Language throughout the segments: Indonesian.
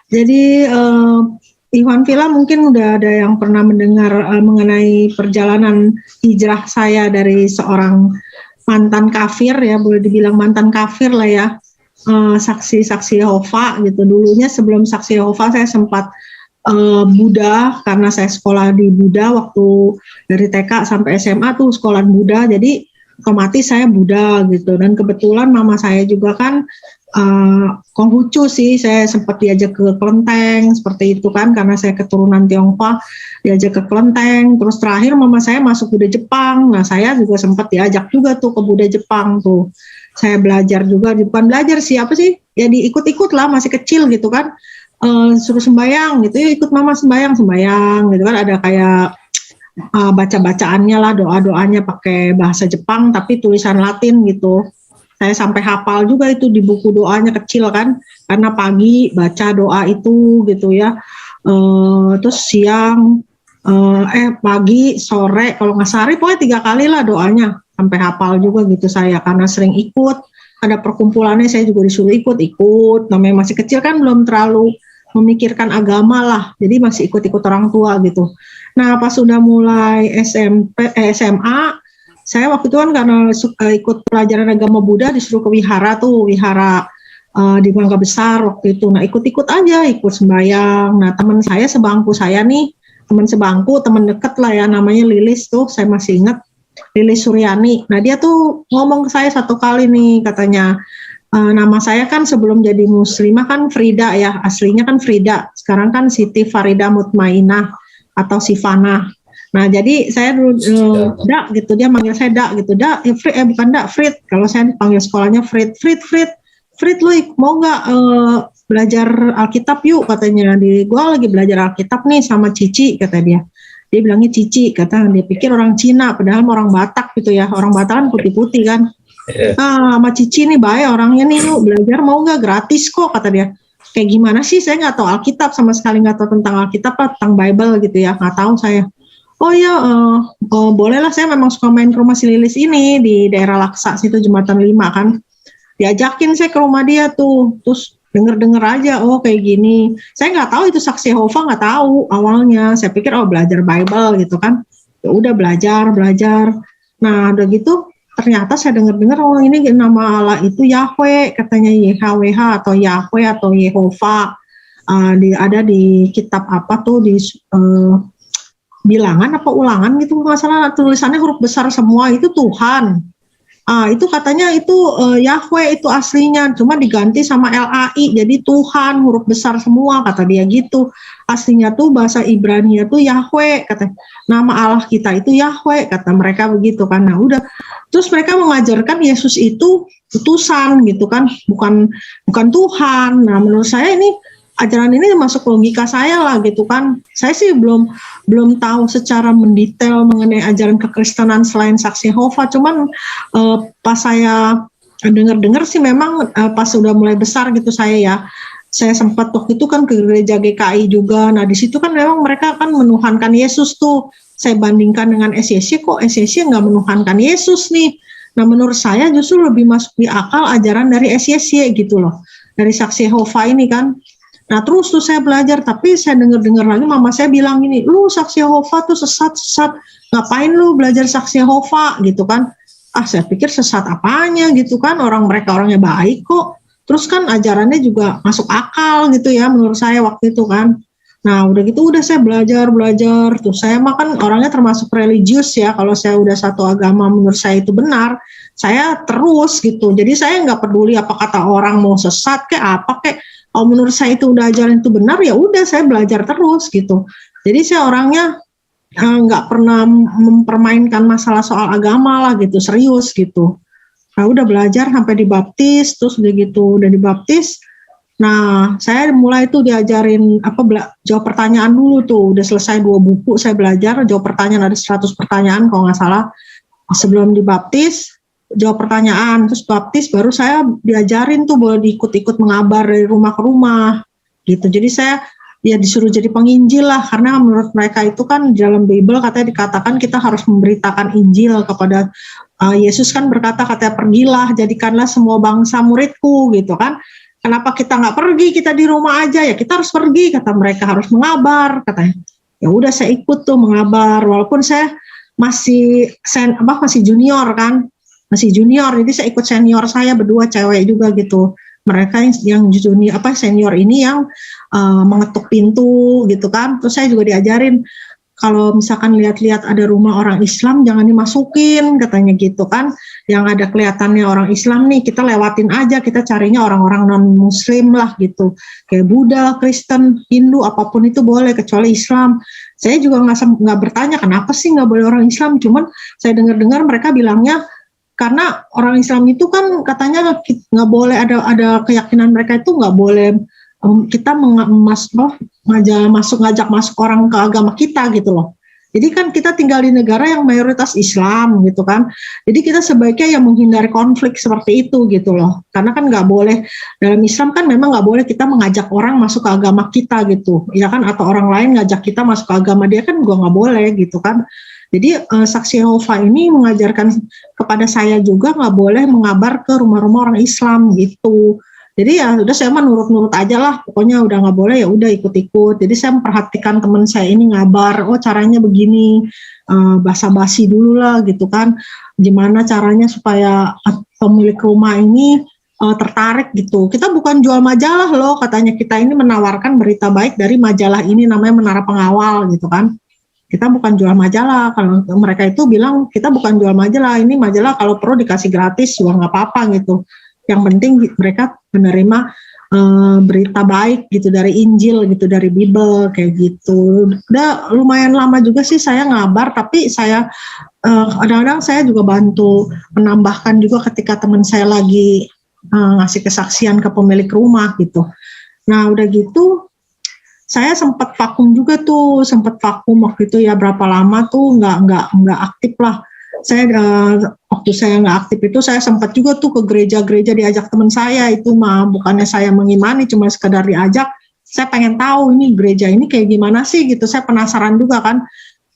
Jadi Iwan Villa mungkin udah ada yang pernah mendengar mengenai perjalanan hijrah saya dari seorang mantan kafir ya, boleh dibilang mantan kafir lah ya, saksi Yehova gitu. Dulunya sebelum saksi Yehova saya sempat Buddha karena saya sekolah di Buddha waktu dari TK sampai SMA tuh sekolah Buddha, jadi otomatis saya Buddha gitu. Dan kebetulan mama saya juga kan Konghucu sih, saya sempat diajak ke kelenteng seperti itu kan, karena saya keturunan Tionghoa, diajak ke kelenteng. Terus terakhir mama saya masuk Buddha Jepang, nah saya juga sempat diajak juga tuh ke Buddha Jepang tuh. Saya belajar juga, bukan belajar sih, apa sih, ya diikut-ikut lah, masih kecil gitu kan, suruh sembayang gitu, ya ikut mama sembayang gitu kan, ada kayak baca-bacaannya lah, doa-doanya pakai bahasa Jepang tapi tulisan Latin gitu. Saya sampai hafal juga itu di buku doanya kecil kan, karena pagi baca doa itu gitu ya. Terus siang, pagi, sore, kalau nggak sehari pokoknya 3 kali lah doanya, sampai hafal juga gitu saya, karena sering ikut. Ada perkumpulannya saya juga disuruh ikut, namanya masih kecil kan belum terlalu memikirkan agama lah, jadi masih ikut-ikut orang tua gitu. Nah pas sudah mulai SMA, saya waktu itu kan karena ikut pelajaran agama Buddha disuruh ke wihara di Mangga Besar waktu itu. Nah ikut-ikut aja, ikut sembahyang. Nah teman saya sebangku saya nih, teman sebangku, teman deket lah ya, namanya Lilis tuh, saya masih ingat, Lilis Suryani. Nah dia tuh ngomong ke saya satu kali nih, katanya, nama saya kan sebelum jadi muslimah kan Frida ya, aslinya kan Frida, sekarang kan Siti Farida Mutmainah atau Sifana. Nah jadi saya dulu Dak gitu, dia manggil saya Dak gitu, Dak, bukan Dak, Frit, kalau saya panggil sekolahnya Frit, lu mau nggak belajar Alkitab yuk, katanya. Gua lagi belajar Alkitab nih sama Cici, kata dia. Dia bilangnya Cici, kata dia pikir orang Cina, padahal orang Batak gitu ya, orang Batak kan putih-putih kan. Sama Cici nih baik orangnya nih, lu belajar mau nggak, gratis kok, kata dia. Kayak gimana sih, saya nggak tahu Alkitab, sama sekali nggak tahu tentang Alkitab, tentang Bible gitu ya, nggak tahu saya. Oh ya, bolehlah, saya memang suka main ke rumah si Lilis ini di daerah Laksa situ, Jembatan 5 kan. Diajakin saya ke rumah dia tuh, terus denger aja, oh kayak gini. Saya nggak tahu itu saksi Yehova, nggak tahu awalnya. Saya pikir belajar Bible gitu kan. Ya udah belajar. Nah udah gitu ternyata saya dengar oh ini nama Allah itu Yahweh, katanya YHWH atau Yahweh atau Yehova. Ada di kitab apa tuh, di bilangan apa ulangan gitu, nggak salah, tulisannya huruf besar semua itu Tuhan. Itu katanya itu Yahweh itu aslinya, cuma diganti sama LAI jadi Tuhan huruf besar semua, kata dia gitu. Aslinya tuh bahasa Ibrani tuh Yahweh, kata nama Allah kita itu Yahweh, kata mereka begitu kan. Nah udah, terus mereka mengajarkan Yesus itu utusan gitu kan, bukan Tuhan. Nah menurut saya ini ajaran ini masuk logika saya lah gitu kan. Saya sih belum tahu secara mendetail mengenai ajaran kekristenan selain saksi Yehova. Cuman pas saya dengar sih memang pas sudah mulai besar gitu saya sempat waktu itu kan ke gereja GKI juga. Nah di situ kan memang mereka kan menuhankan Yesus tuh. Saya bandingkan dengan SYC, kok SYC nggak menuhankan Yesus nih. Nah menurut saya justru lebih masuk di akal ajaran dari SYC gitu loh, dari saksi Yehova ini kan. Nah terus tuh saya belajar, tapi saya dengar lagi mama saya bilang gini, lu saksi Yehova tuh sesat, ngapain lu belajar saksi Yehova gitu kan. Saya pikir sesat apanya gitu kan, mereka orangnya baik kok. Terus kan ajarannya juga masuk akal gitu ya menurut saya waktu itu kan. Nah udah gitu udah saya belajar, tuh saya mah kan orangnya termasuk religius ya, kalau saya udah satu agama menurut saya itu benar, saya terus gitu. Jadi saya nggak peduli apa kata orang, mau sesat kayak apa kayak, kalau menurut saya itu udah ajaran itu benar, ya udah saya belajar terus gitu. Jadi saya orangnya nggak pernah mempermainkan masalah soal agama lah gitu, serius gitu. Nah udah belajar sampai dibaptis, terus udah dibaptis. Nah saya mulai tuh diajarin jawab pertanyaan dulu tuh, udah selesai 2 buku saya belajar jawab pertanyaan, ada 100 pertanyaan kalau nggak salah. Sebelum dibaptis jawab pertanyaan, terus baptis, baru saya diajarin tuh boleh diikut-ikut mengabar dari rumah ke rumah gitu. Jadi saya disuruh jadi penginjil lah, karena menurut mereka itu kan dalam Bible katanya dikatakan kita harus memberitakan Injil kepada Yesus kan berkata, katanya pergilah jadikanlah semua bangsa muridku gitu kan. kenapa kita nggak pergi, kita di rumah aja. Ya kita harus pergi, kata mereka, harus mengabar katanya. Ya udah saya ikut tuh mengabar, walaupun saya masih masih junior kan, masih junior, jadi saya ikut senior saya berdua cewek juga gitu. Mereka yang junior senior ini yang mengetuk pintu gitu kan. Terus saya juga diajarin kalau misalkan lihat-lihat ada rumah orang Islam jangan dimasukin katanya gitu kan. Yang ada kelihatannya orang Islam nih kita lewatin aja, kita carinya orang-orang non Muslim lah gitu. Kayak Buddha, Kristen, Hindu apapun itu boleh kecuali Islam. Saya juga nggak bertanya kenapa sih nggak boleh orang Islam. Cuman saya dengar-dengar mereka bilangnya karena orang Islam itu kan katanya nggak boleh ada keyakinan mereka itu nggak boleh kita ngajak masuk orang ke agama kita gitu loh. Jadi kan kita tinggal di negara yang mayoritas Islam gitu kan. Jadi kita sebaiknya yang menghindari konflik seperti itu gitu loh. Karena kan nggak boleh, dalam Islam kan memang nggak boleh kita mengajak orang masuk ke agama kita gitu. Ya kan, atau orang lain ngajak kita masuk ke agama dia kan juga nggak boleh gitu kan. Jadi Saksi Yehova ini mengajarkan kepada saya juga nggak boleh mengabar ke rumah-rumah orang Islam gitu. Jadi ya udah saya mah nurut-nurut aja lah, pokoknya udah nggak boleh ya udah ikut-ikut. Jadi saya memperhatikan teman saya ini ngabar, oh caranya begini, basa-basi dulu lah gitu kan, gimana caranya supaya pemilik rumah ini tertarik gitu. Kita bukan jual majalah loh, katanya kita ini menawarkan berita baik dari majalah ini namanya Menara Pengawal gitu kan. Kita bukan jual majalah, kalau mereka itu bilang kita bukan jual majalah, ini majalah kalau perlu dikasih gratis juga nggak apa-apa gitu. Yang penting mereka menerima berita baik gitu dari Injil gitu, dari Bible kayak gitu. Udah lumayan lama juga sih saya ngabar, tapi saya kadang-kadang saya juga bantu menambahkan juga ketika teman saya lagi ngasih kesaksian ke pemilik rumah gitu. Nah udah gitu saya sempat vakum juga tuh, waktu itu ya berapa lama tuh nggak aktif lah. Saya waktu saya nggak aktif itu saya sempat juga tuh ke gereja-gereja diajak teman saya itu mah, bukannya saya mengimani, cuma sekedar diajak. Saya pengen tahu ini gereja ini kayak gimana sih gitu, saya penasaran juga kan.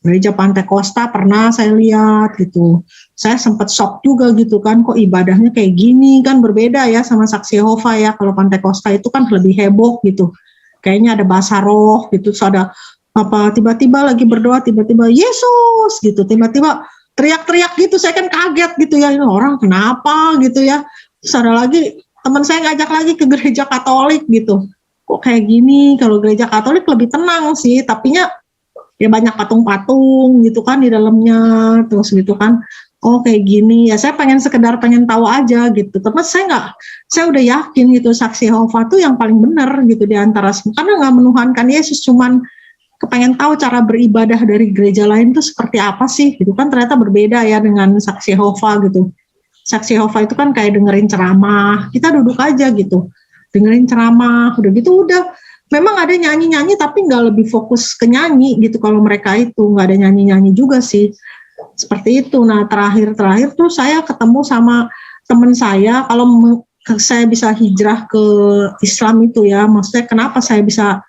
Gereja Pantai Costa pernah saya lihat gitu, saya sempat shock juga gitu kan, kok ibadahnya kayak gini kan, berbeda ya sama Saksi Yehova ya. Kalau Pantai Costa itu kan lebih heboh gitu, kayaknya ada bahasa roh gitu, terus ada tiba-tiba lagi berdoa, tiba-tiba Yesus gitu, tiba-tiba teriak-teriak gitu, saya kan kaget gitu ya, ini orang kenapa gitu ya. Terus ada lagi teman saya ngajak lagi ke gereja Katolik gitu, kok kayak gini. Kalau gereja Katolik lebih tenang sih, tapinya ya banyak patung-patung gitu kan di dalamnya, terus gitu kan, oh kayak gini ya. Saya sekedar pengen tahu aja gitu, tapi saya udah yakin gitu Saksi Yehova tuh yang paling benar gitu di antara semua, karena nggak menuhankan Yesus, cuman kepengen tahu cara beribadah dari gereja lain tuh seperti apa sih gitu kan. Ternyata berbeda ya dengan Saksi Yehova gitu. Saksi Yehova itu kan kayak dengerin ceramah, kita duduk aja gitu dengerin ceramah, udah gitu udah. Memang ada nyanyi-nyanyi tapi nggak lebih fokus ke nyanyi gitu. Kalau mereka itu nggak ada nyanyi-nyanyi juga sih, seperti itu. Nah terakhir tuh saya ketemu sama teman saya, kalau saya bisa hijrah ke Islam itu ya, maksudnya kenapa saya bisa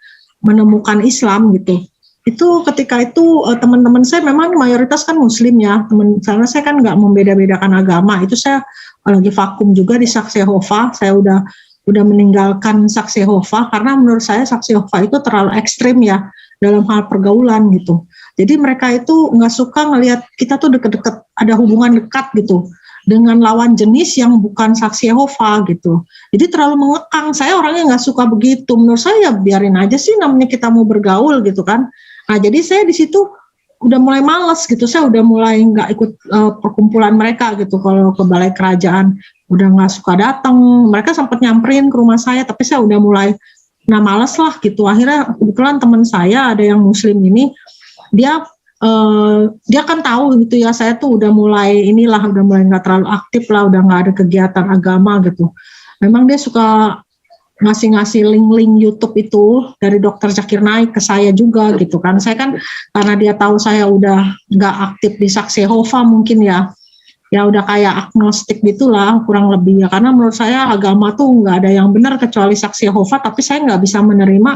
menemukan Islam gitu. Itu ketika itu teman-teman saya memang mayoritas kan Muslim ya, karena saya kan nggak membeda-bedakan agama. Itu saya lagi vakum juga di Saksi Yehova. Saya udah meninggalkan Saksi Yehova karena menurut saya Saksi Yehova itu terlalu ekstrim ya dalam hal pergaulan gitu. Jadi mereka itu nggak suka ngelihat kita tuh deket-deket, ada hubungan dekat gitu dengan lawan jenis yang bukan Saksi Yehova gitu. Jadi terlalu mengekang. Saya orangnya nggak suka begitu. Menurut saya biarin aja sih, namanya kita mau bergaul gitu kan. Nah jadi saya di situ udah mulai males gitu. Saya udah mulai nggak ikut perkumpulan mereka gitu. Kalau ke balai kerajaan udah nggak suka datang. Mereka sempat nyamperin ke rumah saya, tapi saya udah mulai males lah gitu. Akhirnya kebetulan teman saya ada yang Muslim ini, dia kan tahu gitu ya, saya tuh udah mulai nggak terlalu aktif lah, udah nggak ada kegiatan agama gitu. Memang dia suka ngasih link YouTube itu dari Dr. Zakir Naik ke saya juga gitu kan. Saya kan karena dia tahu saya udah nggak aktif di Saksi Yehova mungkin ya udah kayak agnostik gitulah kurang lebih ya, karena menurut saya agama tuh nggak ada yang benar kecuali Saksi Yehova, tapi saya nggak bisa menerima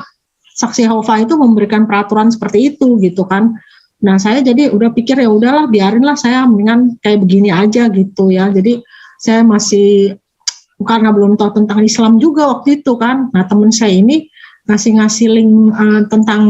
Saksi Yehova itu memberikan peraturan seperti itu gitu kan. Nah saya jadi udah pikir ya udahlah biarinlah, saya mendingan kayak begini aja gitu ya. Jadi saya masih karena belum tahu tentang Islam juga waktu itu kan. Nah teman saya ini ngasih link tentang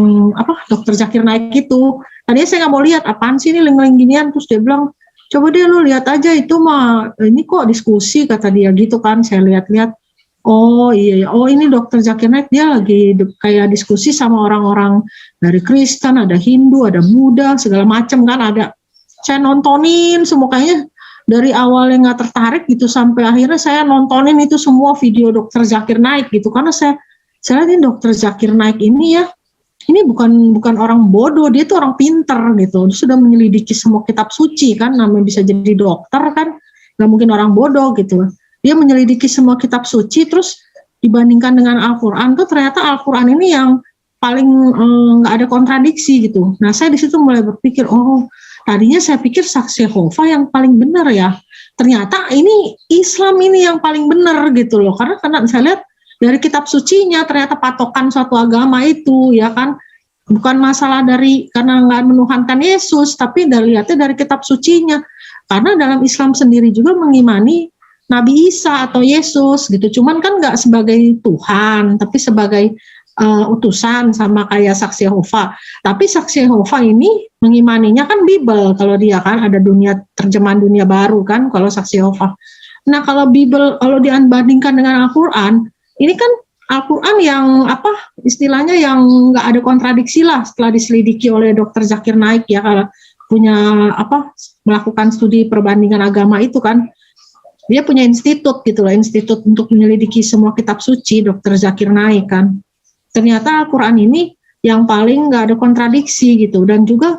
Dokter Zakir Naik itu. Tadinya saya nggak mau lihat apaan sih ini link-link ginian, terus dia bilang coba deh lu lihat aja itu mah ini kok diskusi kata dia gitu kan. Saya lihat-lihat, oh iya, oh ini Dokter Zakir Naik dia lagi kayak diskusi sama orang-orang dari Kristen, ada Hindu, ada Buddha, segala macam kan ada. Saya nontonin semua, kayaknya dari awalnya nggak tertarik gitu sampai akhirnya saya nontonin itu semua video Dokter Zakir Naik gitu, karena saya lihat ini Dokter Zakir Naik ini ya, ini bukan orang bodoh, dia tuh orang pinter gitu, dia sudah menyelidiki semua kitab suci kan, namanya bisa jadi dokter kan, nggak mungkin orang bodoh gitu. Dia menyelidiki semua kitab suci, terus dibandingkan dengan Al-Quran tuh ternyata Al-Quran ini yang paling nggak ada kontradiksi gitu. Nah saya di situ mulai berpikir, oh tadinya saya pikir saksi Yehova yang paling benar ya, ternyata ini Islam ini yang paling benar gitu loh, karena saya lihat dari kitab sucinya ternyata patokan suatu agama itu ya kan, bukan masalah dari karena nggak menuhankan Yesus, tapi lihatnya dari kitab sucinya. Karena dalam Islam sendiri juga mengimani Nabi Isa atau Yesus gitu, cuman kan nggak sebagai Tuhan, tapi sebagai utusan sama kayak saksi Yehova. Tapi saksi Yehova ini mengimaninya kan Bible, kalau dia kan ada terjemahan dunia baru kan kalau saksi Yehova. Nah kalau Bible kalau dibandingkan dengan Al-Quran, ini kan Al-Quran yang istilahnya yang nggak ada kontradiksi lah setelah diselidiki oleh Dokter Zakir Naik ya, kalau punya melakukan studi perbandingan agama itu kan, dia punya institut gitu loh, institut untuk menyelidiki semua kitab suci, Dokter Zakir Naik kan. Ternyata Al-Quran ini yang paling nggak ada kontradiksi gitu, dan juga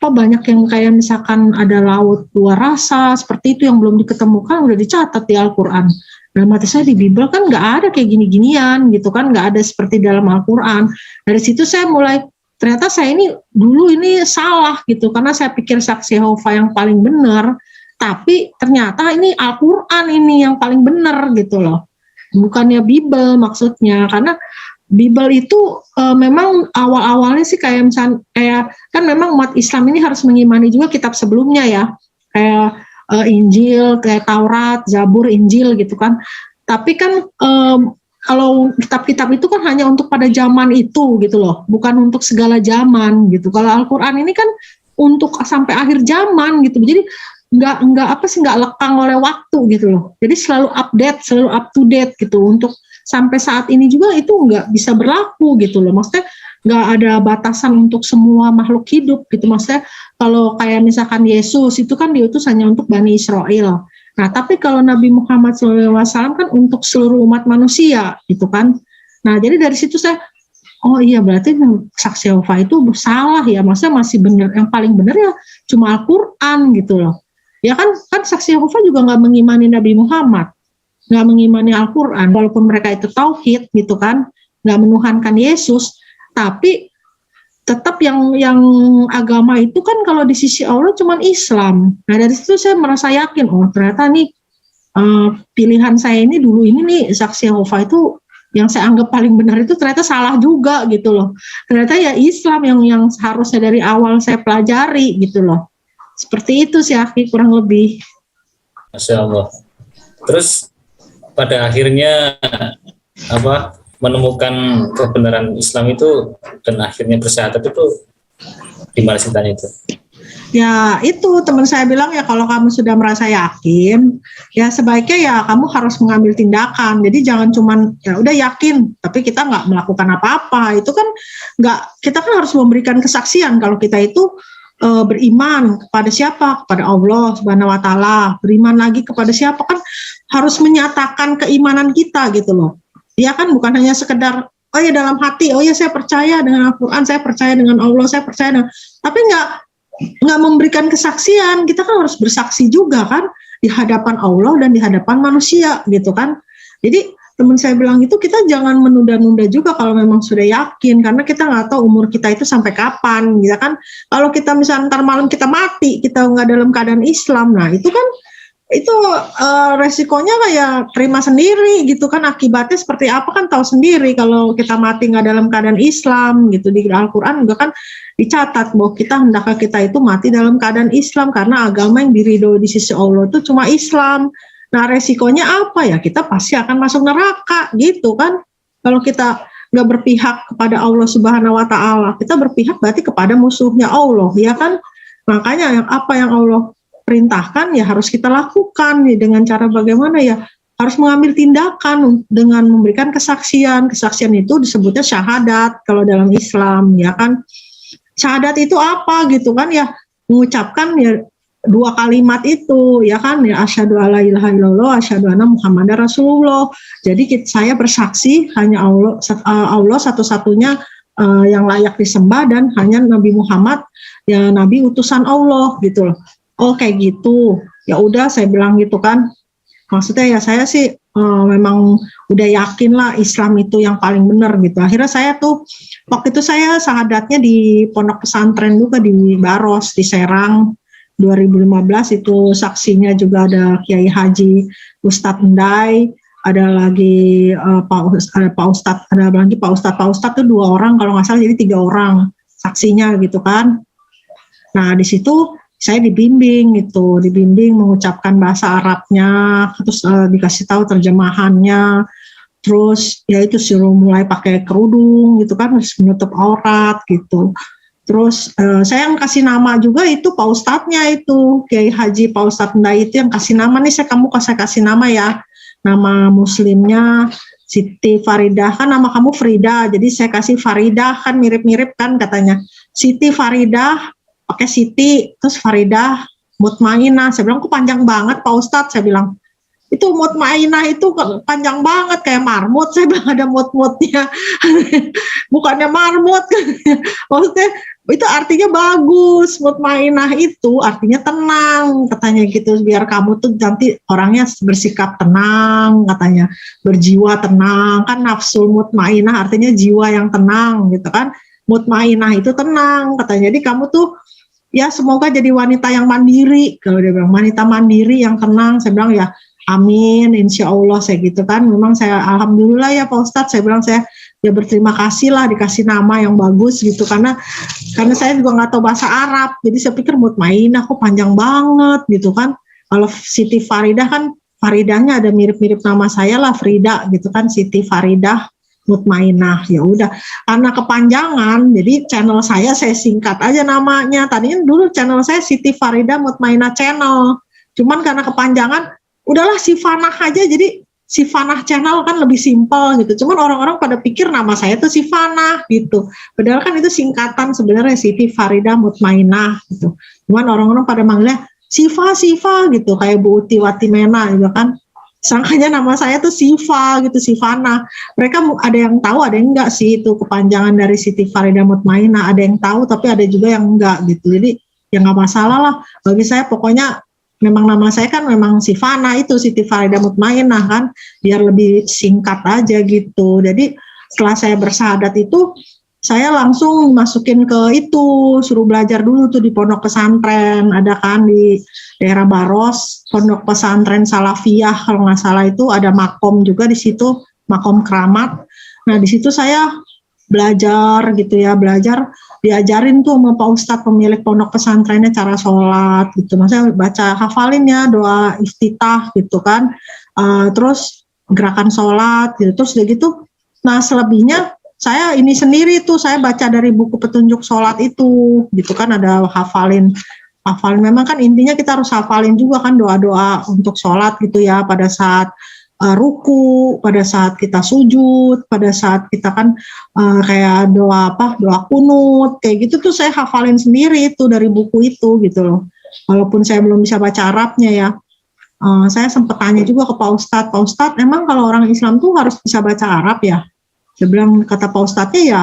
banyak yang kayak misalkan ada laut dua rasa seperti itu yang belum diketemukan udah dicatat di Al-Quran. Dalam hati saya di Bible kan nggak ada kayak gini-ginian gitu kan, nggak ada seperti dalam Al-Quran. Dari situ saya mulai, ternyata saya ini dulu ini salah gitu, karena saya pikir saksi Yehova yang paling benar, tapi ternyata ini Al-Quran ini yang paling benar gitu loh, bukannya Bible maksudnya. Karena Bible itu memang awal-awalnya sih kayak kan memang umat Islam ini harus mengimani juga kitab sebelumnya ya, kayak Injil, kayak Taurat, Zabur, Injil gitu kan. Tapi kan kalau kitab-kitab itu kan hanya untuk pada zaman itu gitu loh, bukan untuk segala zaman gitu. Kalau Al-Quran ini kan untuk sampai akhir zaman gitu. Jadi nggak lekang oleh waktu gitu loh. Jadi selalu update, selalu up to date gitu. Untuk sampai saat ini juga itu nggak bisa berlaku gitu loh. Maksudnya nggak ada batasan untuk semua makhluk hidup gitu. Maksudnya kalau kayak misalkan Yesus itu kan diutus hanya untuk Bani Israel. Nah tapi kalau Nabi Muhammad SAW kan untuk seluruh umat manusia gitu kan. Nah jadi dari situ saya, oh iya berarti saksi Yehova itu salah ya. Maksudnya masih benar, yang paling benar ya cuma Al-Quran gitu loh. Ya kan saksi Yehova juga nggak mengimani Nabi Muhammad, nggak mengimani Al-Quran, walaupun mereka itu tauhid gitu kan, nggak menuhankan Yesus. Tapi tetap yang agama itu kan kalau di sisi Allah cuma Islam. Nah dari situ saya merasa yakin, oh ternyata nih pilihan saya ini dulu ini nih saksi Yehova itu yang saya anggap paling benar itu ternyata salah juga gitu loh. Ternyata ya Islam yang seharusnya dari awal saya pelajari gitu loh. Seperti itu sih Aki kurang lebih. Masya Allah. Terus pada akhirnya menemukan kebenaran Islam itu dan akhirnya bersyahadat itu gimana ceritanya itu? Ya itu teman saya bilang ya, kalau kamu sudah merasa yakin ya sebaiknya ya kamu harus mengambil tindakan. Jadi jangan cuman ya udah yakin tapi kita nggak melakukan apa-apa. Itu kan nggak, kita kan harus memberikan kesaksian kalau kita itu beriman kepada siapa? Kepada Allah Subhanahu wa Ta'ala. Beriman lagi kepada siapa, kan harus menyatakan keimanan kita gitu loh. Dia kan bukan hanya sekedar oh ya dalam hati, oh ya saya percaya dengan Al-Quran, saya percaya dengan Allah, saya percaya dengan, tapi nggak memberikan kesaksian. Kita kan harus bersaksi juga kan di hadapan Allah dan di hadapan manusia gitu kan. Jadi teman saya bilang itu kita jangan menunda-nunda juga kalau memang sudah yakin, karena kita nggak tahu umur kita itu sampai kapan gitu kan. Kalau kita misalnya ntar malam kita mati, kita nggak dalam keadaan Islam, nah itu kan resikonya kayak terima sendiri gitu kan, akibatnya seperti apa kan tahu sendiri. Kalau kita mati nggak dalam keadaan Islam gitu, di Al-Quran juga kan dicatat bahwa hendaknya kita itu mati dalam keadaan Islam, karena agama yang diridhoi di sisi Allah itu cuma Islam. Nah resikonya apa ya? Kita pasti akan masuk neraka gitu kan. Kalau kita nggak berpihak kepada Allah Subhanahu Wa Taala, kita berpihak berarti kepada musuhnya Allah, ya kan? Makanya apa yang Allah perintahkan ya harus kita lakukan nih, dengan cara bagaimana ya? Harus mengambil tindakan dengan memberikan kesaksian. Kesaksian itu disebutnya syahadat kalau dalam Islam, ya kan? Syahadat itu apa gitu kan ya? Mengucapkan ya 2 kalimat itu, ya kan, ya asyhadu alla ilaha illallah, asyhadu anna muhammadar rasulullah. Jadi saya bersaksi hanya Allah satu-satunya yang layak disembah, dan hanya Nabi Muhammad ya nabi utusan Allah gitu loh. Oh kayak gitu. Ya udah saya bilang gitu kan. Maksudnya ya saya sih memang udah yakin lah Islam itu yang paling benar gitu. Akhirnya saya tuh waktu itu saya syahadatnya di pondok pesantren juga di Baros di Serang. 2015 itu saksinya juga ada Kiai Haji Ustadz Endai, ada lagi Pak Ustadz, ada lagi Pak Ustadz itu 2 orang kalau nggak salah, jadi 3 orang saksinya gitu kan. Nah di situ saya dibimbing gitu, dibimbing mengucapkan bahasa Arabnya, terus dikasih tahu terjemahannya, terus ya itu suruh mulai pakai kerudung gitu kan, harus menutup aurat gitu. Terus saya yang kasih nama juga itu Pak Ustadznya itu, Kiai Haji Pak Ustadz Ndai itu yang kasih nama nih, saya kasih nama ya, nama muslimnya Siti Faridah, kan nama kamu Frida, jadi saya kasih Faridah, kan mirip-mirip kan katanya, Siti Faridah, pakai Siti, terus Faridah Mutmainah. Saya bilang kok panjang banget Pak Ustadz, saya bilang itu Mutmainah itu panjang banget kayak marmut, saya bilang ada mut-mutnya bukannya marmut maksudnya itu artinya bagus, mutmainah itu artinya tenang katanya gitu, biar kamu tuh nanti orangnya bersikap tenang katanya, berjiwa tenang, kan nafsul mutmainah artinya jiwa yang tenang gitu kan, mutmainah itu tenang katanya, jadi kamu tuh ya semoga jadi wanita yang mandiri, kalau dia bilang wanita mandiri yang tenang, saya bilang ya amin, insya Allah saya gitu kan. Memang saya alhamdulillah ya Pak Ustadz, saya bilang saya ya berterima kasih lah dikasih nama yang bagus gitu, karena saya juga nggak tahu bahasa Arab, jadi saya pikir mutmainah kok panjang banget gitu kan. Kalau Siti Faridah kan Faridahnya ada mirip-mirip nama saya lah, Frida gitu kan, Siti Faridah Mutmainah. Ya udah, karena kepanjangan jadi channel saya singkat aja namanya. Tadinya dulu channel saya Siti Faridah Mutmainah Channel, cuman karena kepanjangan udahlah Sifanah aja, jadi Sifanah Channel kan lebih simpel gitu. Cuman orang-orang pada pikir nama saya tuh Sifanah gitu. Padahal kan itu singkatan sebenarnya Siti Faridah Mutmainah gitu. Cuman orang-orang pada manggilnya Sifa gitu, kayak Bu Uti Watimena juga kan. Sangkanya nama saya tuh Sifa gitu, Sifanah. Mereka ada yang tahu, ada yang enggak sih itu kepanjangan dari Siti Faridah Mutmainah. Ada yang tahu tapi ada juga yang enggak gitu. Jadi ya nggak masalah lah. Bagi saya pokoknya memang nama saya kan memang Sifana itu, Siti Faridah Mutmainah kan, biar lebih singkat aja gitu. Jadi setelah saya bersyahadat itu, saya langsung masukin ke itu, suruh belajar dulu tuh di pondok pesantren, ada kan di daerah Baros, pondok pesantren Salafiyah kalau nggak salah itu, ada makom juga di situ, makom keramat. Nah di situ saya belajar gitu ya, diajarin tuh sama Pak Ustadz pemilik pondok pesantrennya cara sholat gitu, maksudnya baca hafalin ya doa iftitah gitu kan, terus gerakan sholat gitu, terus udah gitu. Nah selebihnya saya ini sendiri tuh, saya baca dari buku petunjuk sholat itu gitu kan, ada hafalin. Memang kan intinya kita harus hafalin juga kan doa-doa untuk sholat gitu ya, pada saat ruku, pada saat kita sujud, pada saat kita kan kayak doa kunut, kayak gitu tuh saya hafalin sendiri itu dari buku itu gitu loh. Walaupun saya belum bisa baca Arabnya ya, saya sempat tanya juga ke Pak Ustadz, emang kalau orang Islam tuh harus bisa baca Arab ya? Saya bilang, kata Pak Ustadznya ya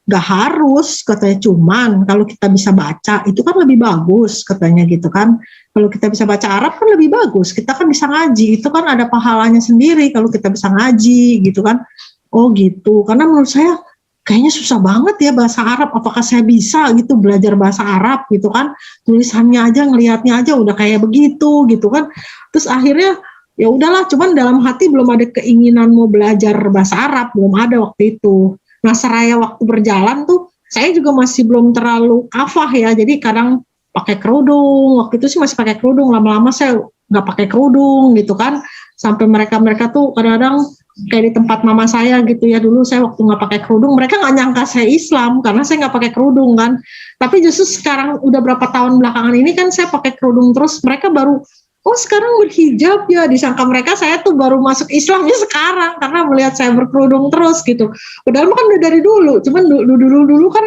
nggak harus, katanya, cuman kalau kita bisa baca itu kan lebih bagus katanya gitu kan. Kalau kita bisa baca Arab kan lebih bagus, kita kan bisa ngaji, itu kan ada pahalanya sendiri kalau kita bisa ngaji gitu kan. Oh gitu, karena menurut saya kayaknya susah banget ya bahasa Arab, apakah saya bisa gitu belajar bahasa Arab gitu kan, tulisannya aja, ngelihatnya aja udah kayak begitu gitu kan. Terus akhirnya ya udahlah, cuman dalam hati belum ada keinginan mau belajar bahasa Arab, belum ada waktu itu. Nah seraya waktu berjalan tuh saya juga masih belum terlalu hafal ya, jadi kadang pakai kerudung. Waktu itu sih masih pakai kerudung, lama-lama saya nggak pakai kerudung gitu kan. Sampai mereka tuh kadang-kadang kayak di tempat mama saya gitu ya, dulu saya waktu nggak pakai kerudung, mereka nggak nyangka saya Islam karena saya nggak pakai kerudung kan. Tapi justru sekarang udah berapa tahun belakangan ini kan saya pakai kerudung terus, mereka baru, oh sekarang berhijab ya, disangka mereka saya tuh baru masuk Islamnya sekarang karena melihat saya berkerudung terus gitu. Padahal kan udah dari dulu, cuman dulu kan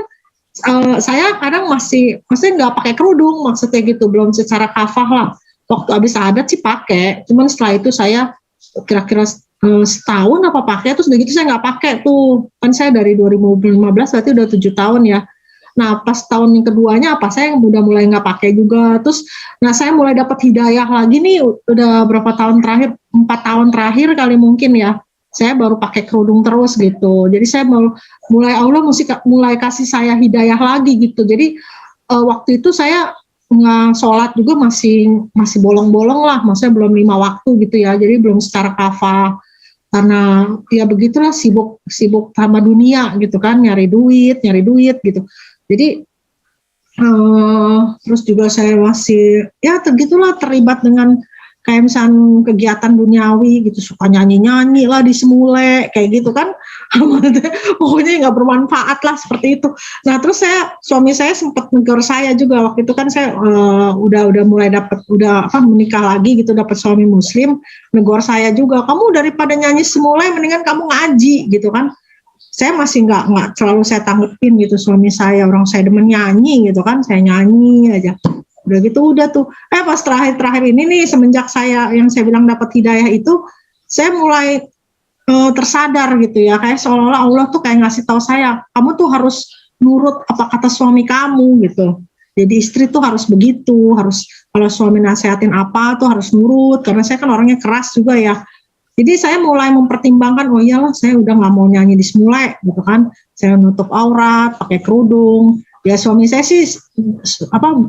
saya kadang maksudnya nggak pakai kerudung, maksudnya gitu, belum secara kafah lah. Waktu habis adat sih pakai, cuman setelah itu saya kira-kira setahun apa pakai, terus udah gitu saya nggak pakai tuh, kan saya dari 2015 berarti udah 7 tahun ya. Nah pas tahun yang keduanya apa saya udah mulai nggak pakai juga, terus nah saya mulai dapat hidayah lagi nih, udah berapa tahun terakhir, 4 tahun terakhir kali mungkin ya, saya baru pakai kerudung terus gitu. Jadi saya mulai Allah mulai kasih saya hidayah lagi gitu. Jadi waktu itu saya nggak sholat juga masih bolong-bolong lah, maksudnya belum 5 waktu gitu ya, jadi belum secara kafah karena ya begitulah, sibuk sama dunia gitu kan, nyari duit gitu. Jadi terus juga saya masih ya gitulah, terlibat dengan kayak misalnya kegiatan duniawi gitu, suka nyanyi lah di semule kayak gitu kan. Pokoknya nggak bermanfaat lah seperti itu. Nah terus suami saya sempat negur saya juga waktu itu kan, saya udah mulai menikah lagi gitu, dapat suami muslim, negur saya juga, kamu daripada nyanyi semule mendingan kamu ngaji gitu kan. Saya masih nggak selalu saya tanggepin gitu, suami saya orang saya demen nyanyi gitu kan, saya nyanyi aja. Udah gitu udah tuh, pas terakhir ini nih, semenjak saya bilang dapat hidayah itu, saya mulai tersadar gitu ya, kayak seolah-olah Allah tuh kayak ngasih tahu saya, kamu tuh harus nurut apa kata suami kamu gitu. Jadi istri tuh harus begitu, harus kalau suami nasehatin apa tuh harus nurut, karena saya kan orangnya keras juga ya. Jadi saya mulai mempertimbangkan, oh iyalah saya udah nggak mau nyanyi di semule gitu kan, saya nutup aurat, pakai kerudung. Ya suami saya sih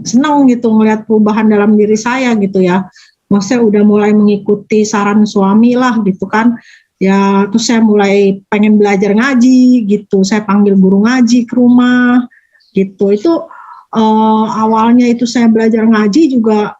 senang gitu ngelihat perubahan dalam diri saya gitu ya. Maksudnya udah mulai mengikuti saran suami lah gitu kan. Ya terus saya mulai pengen belajar ngaji gitu, saya panggil guru ngaji ke rumah gitu. Itu awalnya itu saya belajar ngaji juga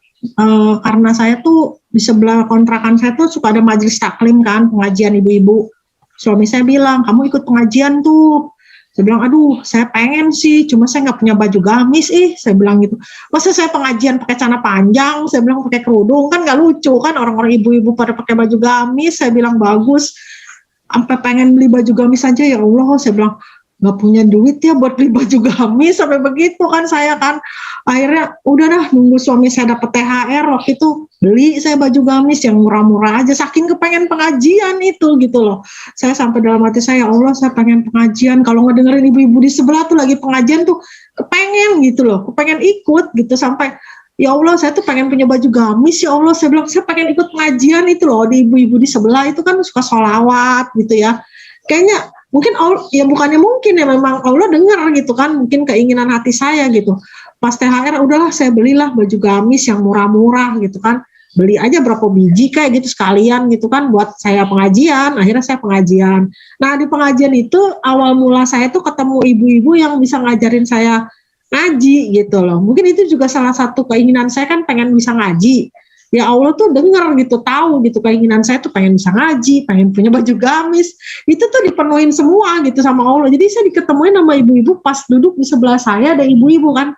karena saya tuh di sebelah kontrakan saya tuh suka ada majelis taklim kan, pengajian ibu-ibu. Suami saya bilang, kamu ikut pengajian tuh. Saya bilang, aduh saya pengen sih, cuma saya nggak punya baju gamis saya bilang gitu. Masa saya pengajian pakai celana panjang, saya bilang pakai kerudung, kan nggak lucu kan, orang-orang ibu-ibu pada pakai baju gamis. Saya bilang bagus, sampai pengen beli baju gamis aja, ya Allah, saya bilang nggak punya duit ya buat beli baju gamis, sampai begitu kan saya kan. Akhirnya udah dah, nunggu suami saya dapat THR, waktu itu beli saya baju gamis yang murah-murah aja, saking kepengen pengajian itu gitu loh. Saya sampai dalam hati saya, Allah saya pengen pengajian, kalau ngedengerin ibu-ibu di sebelah tuh lagi pengajian tuh kepengen gitu loh, kepengen ikut gitu, sampai ya Allah saya tuh pengen punya baju gamis, ya Allah saya bilang saya pengen ikut pengajian itu loh, di ibu-ibu di sebelah itu kan suka sholawat gitu ya. Kayaknya mungkin Allah, ya bukannya mungkin ya, memang Allah dengar gitu kan, mungkin keinginan hati saya gitu. Pas THR udahlah saya belilah baju gamis yang murah-murah gitu kan, beli aja berapa biji kayak gitu sekalian gitu kan buat saya pengajian. Akhirnya saya pengajian. Nah di pengajian itu awal mula saya tuh ketemu ibu-ibu yang bisa ngajarin saya ngaji gitu loh. Mungkin itu juga salah satu keinginan saya kan, pengen bisa ngaji. Ya Allah tuh dengar gitu, tahu gitu keinginan saya tuh pengen bisa ngaji, pengen punya baju gamis, itu tuh dipenuhin semua gitu sama Allah. Jadi saya diketemuin sama ibu-ibu pas duduk di sebelah saya, ada ibu-ibu kan.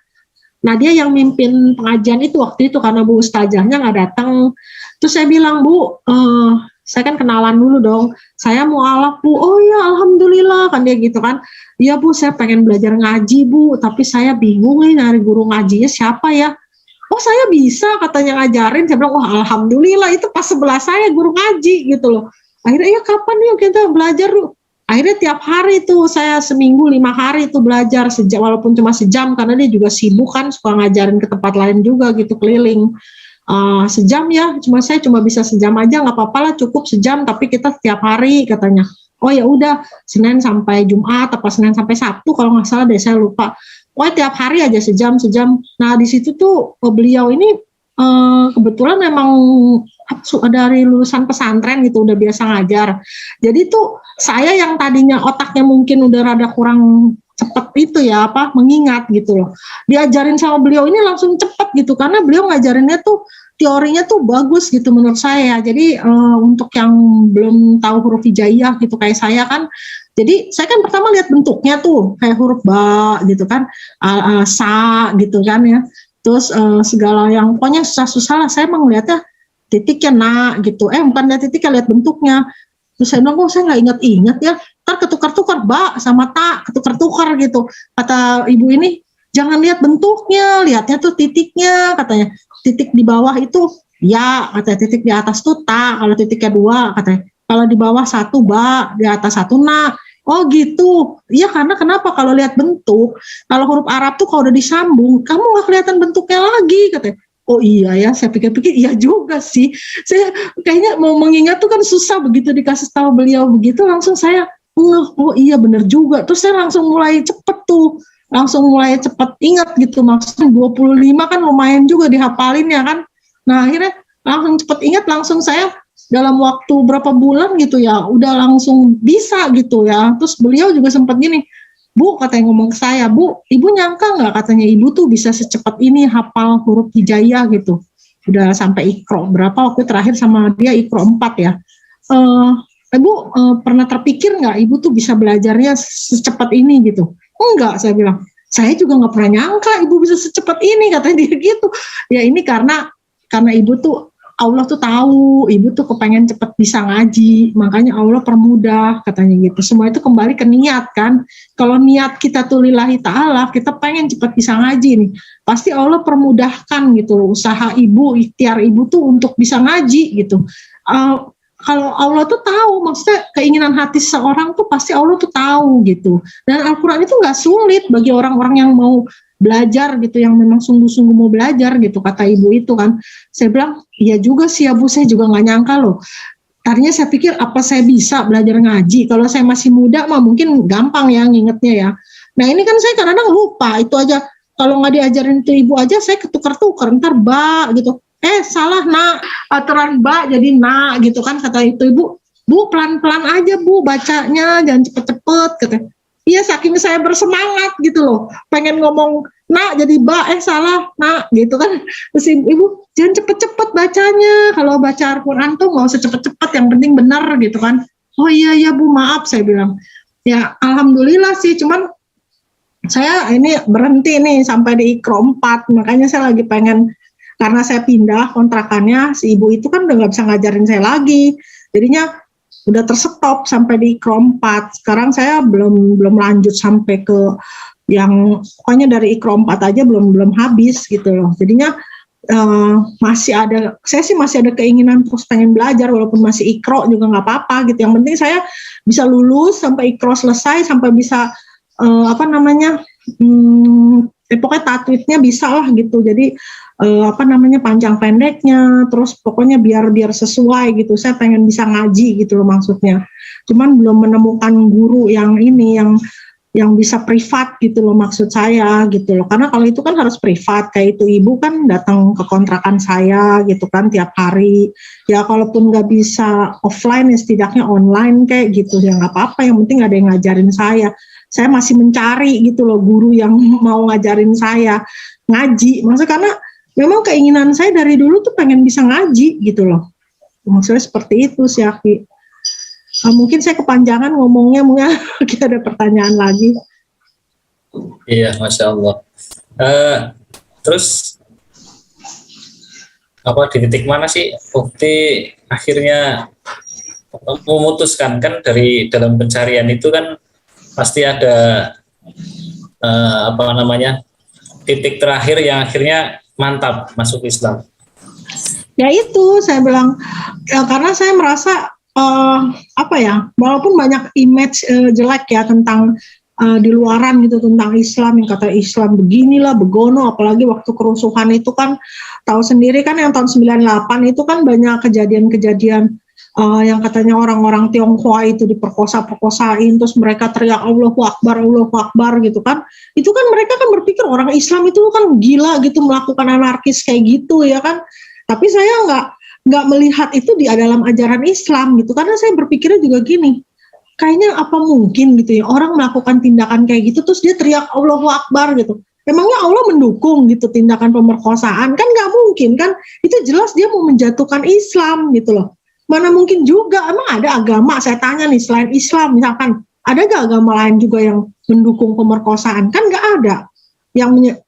Nah dia yang mimpin pengajian itu waktu itu, karena Bu Ustazahnya nggak datang. Terus saya bilang, Bu, saya kan kenalan dulu dong, saya mau alaf Bu. Oh ya alhamdulillah kan dia gitu kan. Iya Bu, saya pengen belajar ngaji Bu, tapi saya bingung nih nyari guru ngajinya siapa ya. Oh saya bisa katanya ngajarin. Saya bilang, wah alhamdulillah, itu pas sebelah saya guru ngaji gitu loh. Akhirnya ya kapan yuk kita belajar yuk. Akhirnya tiap hari tuh saya seminggu 5 hari itu belajar sejam, walaupun cuma sejam karena dia juga sibuk kan, suka ngajarin ke tempat lain juga gitu keliling. Sejam ya, saya cuma bisa sejam aja, nggak apa-apa lah, cukup sejam, tapi kita setiap hari katanya. Oh ya udah, Senin sampai Jumat apa Senin sampai Sabtu kalau nggak salah deh, saya lupa. Wah tiap hari aja sejam. Nah di situ tuh beliau ini kebetulan memang dari lulusan pesantren gitu, udah biasa ngajar. Jadi tuh saya yang tadinya otaknya mungkin udah rada kurang cepet itu ya mengingat gitu loh. Diajarin sama beliau ini langsung cepet gitu karena beliau ngajarinnya tuh teorinya tuh bagus gitu menurut saya. Jadi untuk yang belum tahu huruf hijaiyah gitu kayak saya kan, jadi saya kan pertama lihat bentuknya tuh kayak huruf ba gitu kan, sa gitu kan ya. Terus segala yang pokoknya susah-susah lah saya melihatnya titiknya nak gitu. Bukan lihat titiknya, lihat bentuknya. Terus saya bilang, saya nggak ingat-ingat ya, ntar ketukar-tukar ba sama ta, ketukar-tukar gitu. Kata ibu ini, jangan lihat bentuknya, lihatnya tuh titiknya, katanya. Titik di bawah itu ya, katanya titik di atas tuh ta, kalau titiknya 2, katanya. Kalau di bawah 1 ba, di atas 1 na. Oh gitu, iya karena kenapa kalau lihat bentuk, kalau huruf Arab tuh kalau udah disambung, kamu nggak kelihatan bentuknya lagi, katanya. Oh iya ya, saya pikir-pikir iya juga sih. Saya kayaknya mau mengingat tuh kan susah, begitu dikasih tahu beliau begitu langsung saya, oh iya bener juga. Terus saya langsung mulai cepet ingat gitu. Maksudnya 25 kan lumayan juga dihafalin ya kan. Nah akhirnya langsung cepet ingat, langsung saya dalam waktu berapa bulan gitu ya, udah langsung bisa gitu ya. Terus beliau juga sempat gini, Bu, katanya ngomong ke saya, Bu, Ibu nyangka nggak katanya Ibu tuh bisa secepat ini hafal huruf hijaiyah gitu. Udah sampai Iqra berapa waktu terakhir sama dia Iqra 4 ya. Ibu pernah terpikir nggak Ibu tuh bisa belajarnya secepat ini gitu? Enggak, saya bilang. Saya juga nggak pernah nyangka Ibu bisa secepat ini, katanya dia gitu. Ya ini karena Ibu tuh, Allah tuh tahu Ibu tuh kepengen cepet bisa ngaji, makanya Allah permudah katanya gitu. Semua itu kembali ke niat kan. Kalau niat kita tuh lillahi ta'ala, kita pengen cepet bisa ngaji nih, pasti Allah permudahkan gitu usaha Ibu, ikhtiar Ibu tuh untuk bisa ngaji gitu. Kalau Allah tuh tahu, maksudnya keinginan hati seseorang tuh pasti Allah tuh tahu gitu. Dan Al-Quran itu nggak sulit bagi orang-orang yang mau belajar gitu, yang memang sungguh-sungguh mau belajar gitu, kata ibu itu kan. Saya bilang, iya juga sih ya Bu, saya juga nggak nyangka loh. Tadinya saya pikir apa saya bisa belajar ngaji, kalau saya masih muda mah mungkin gampang ya ngingetnya ya. Nah ini kan saya kadang-kadang lupa, itu aja kalau nggak diajarin itu ibu aja saya ketukar-tukar, ntar ba gitu, salah nak, aturan ba jadi na gitu kan, kata itu ibu, Bu pelan-pelan aja Bu bacanya, jangan cepet-cepet, katanya. Iya saking saya bersemangat gitu loh, pengen ngomong nak jadi ba, salah nak gitu kan. Terus ibu jangan cepet-cepet bacanya, kalau baca Al-Quran tuh nggak usah cepet-cepet, yang penting benar gitu kan. Oh iya Bu maaf, saya bilang. Ya alhamdulillah sih, cuman saya ini berhenti nih sampai di Iqra 4, makanya saya lagi pengen, karena saya pindah kontrakannya, si ibu itu kan udah nggak bisa ngajarin saya lagi, jadinya udah terstop sampai di Iqra 4. Sekarang saya belum lanjut sampai ke yang pokoknya dari Iqra 4 aja belum habis gitu loh. Jadinya saya sih masih ada keinginan terus pengen belajar, walaupun masih Iqra juga nggak apa-apa gitu. Yang penting saya bisa lulus sampai Iqra selesai, sampai bisa pokoknya tatwidnya bisa lah gitu. Jadi panjang pendeknya, terus pokoknya biar sesuai gitu. Saya pengen bisa ngaji gitu loh maksudnya. Cuman belum menemukan guru yang bisa privat gitu loh maksud saya gitu loh. Karena kalau itu kan harus privat, kayak itu ibu kan datang ke kontrakan saya gitu kan tiap hari. Ya kalaupun nggak bisa offline ya setidaknya online kayak gitu ya nggak apa-apa. Yang penting ada yang ngajarin saya. Saya masih mencari gitu loh guru yang mau ngajarin saya ngaji. Maksudnya karena memang keinginan saya dari dulu tuh pengen bisa ngaji gitu loh. Maksudnya seperti itu sih Aki. Mungkin saya kepanjangan ngomongnya, mungkin kita ada pertanyaan lagi. Iya, Masya Allah. Terus di titik mana sih Ukti akhirnya memutuskan, kan dari dalam pencarian itu kan pasti ada titik terakhir yang akhirnya mantap masuk Islam. Ya itu saya bilang karena saya merasa walaupun banyak image jelek ya tentang di luaran gitu tentang Islam, yang kata Islam beginilah begono, apalagi waktu kerusuhan itu kan tahu sendiri kan yang tahun 98 itu kan banyak kejadian-kejadian yang katanya orang-orang Tionghoa itu diperkosa-perkosain, terus mereka teriak Allahu Akbar gitu kan. Itu kan mereka kan berpikir orang Islam itu kan gila gitu melakukan anarkis kayak gitu ya kan. Tapi saya nggak melihat itu di dalam ajaran Islam gitu, karena saya berpikirnya juga gini, kayaknya apa mungkin gitu ya orang melakukan tindakan kayak gitu terus dia teriak Allahu Akbar gitu. Emangnya Allah mendukung gitu tindakan pemerkosaan? Kan nggak mungkin kan? Itu jelas dia mau menjatuhkan Islam gitu loh. Mana mungkin juga, emang ada agama, saya tanya nih, selain Islam misalkan, ada gak agama lain juga yang mendukung pemerkosaan? Kan nggak ada. Yang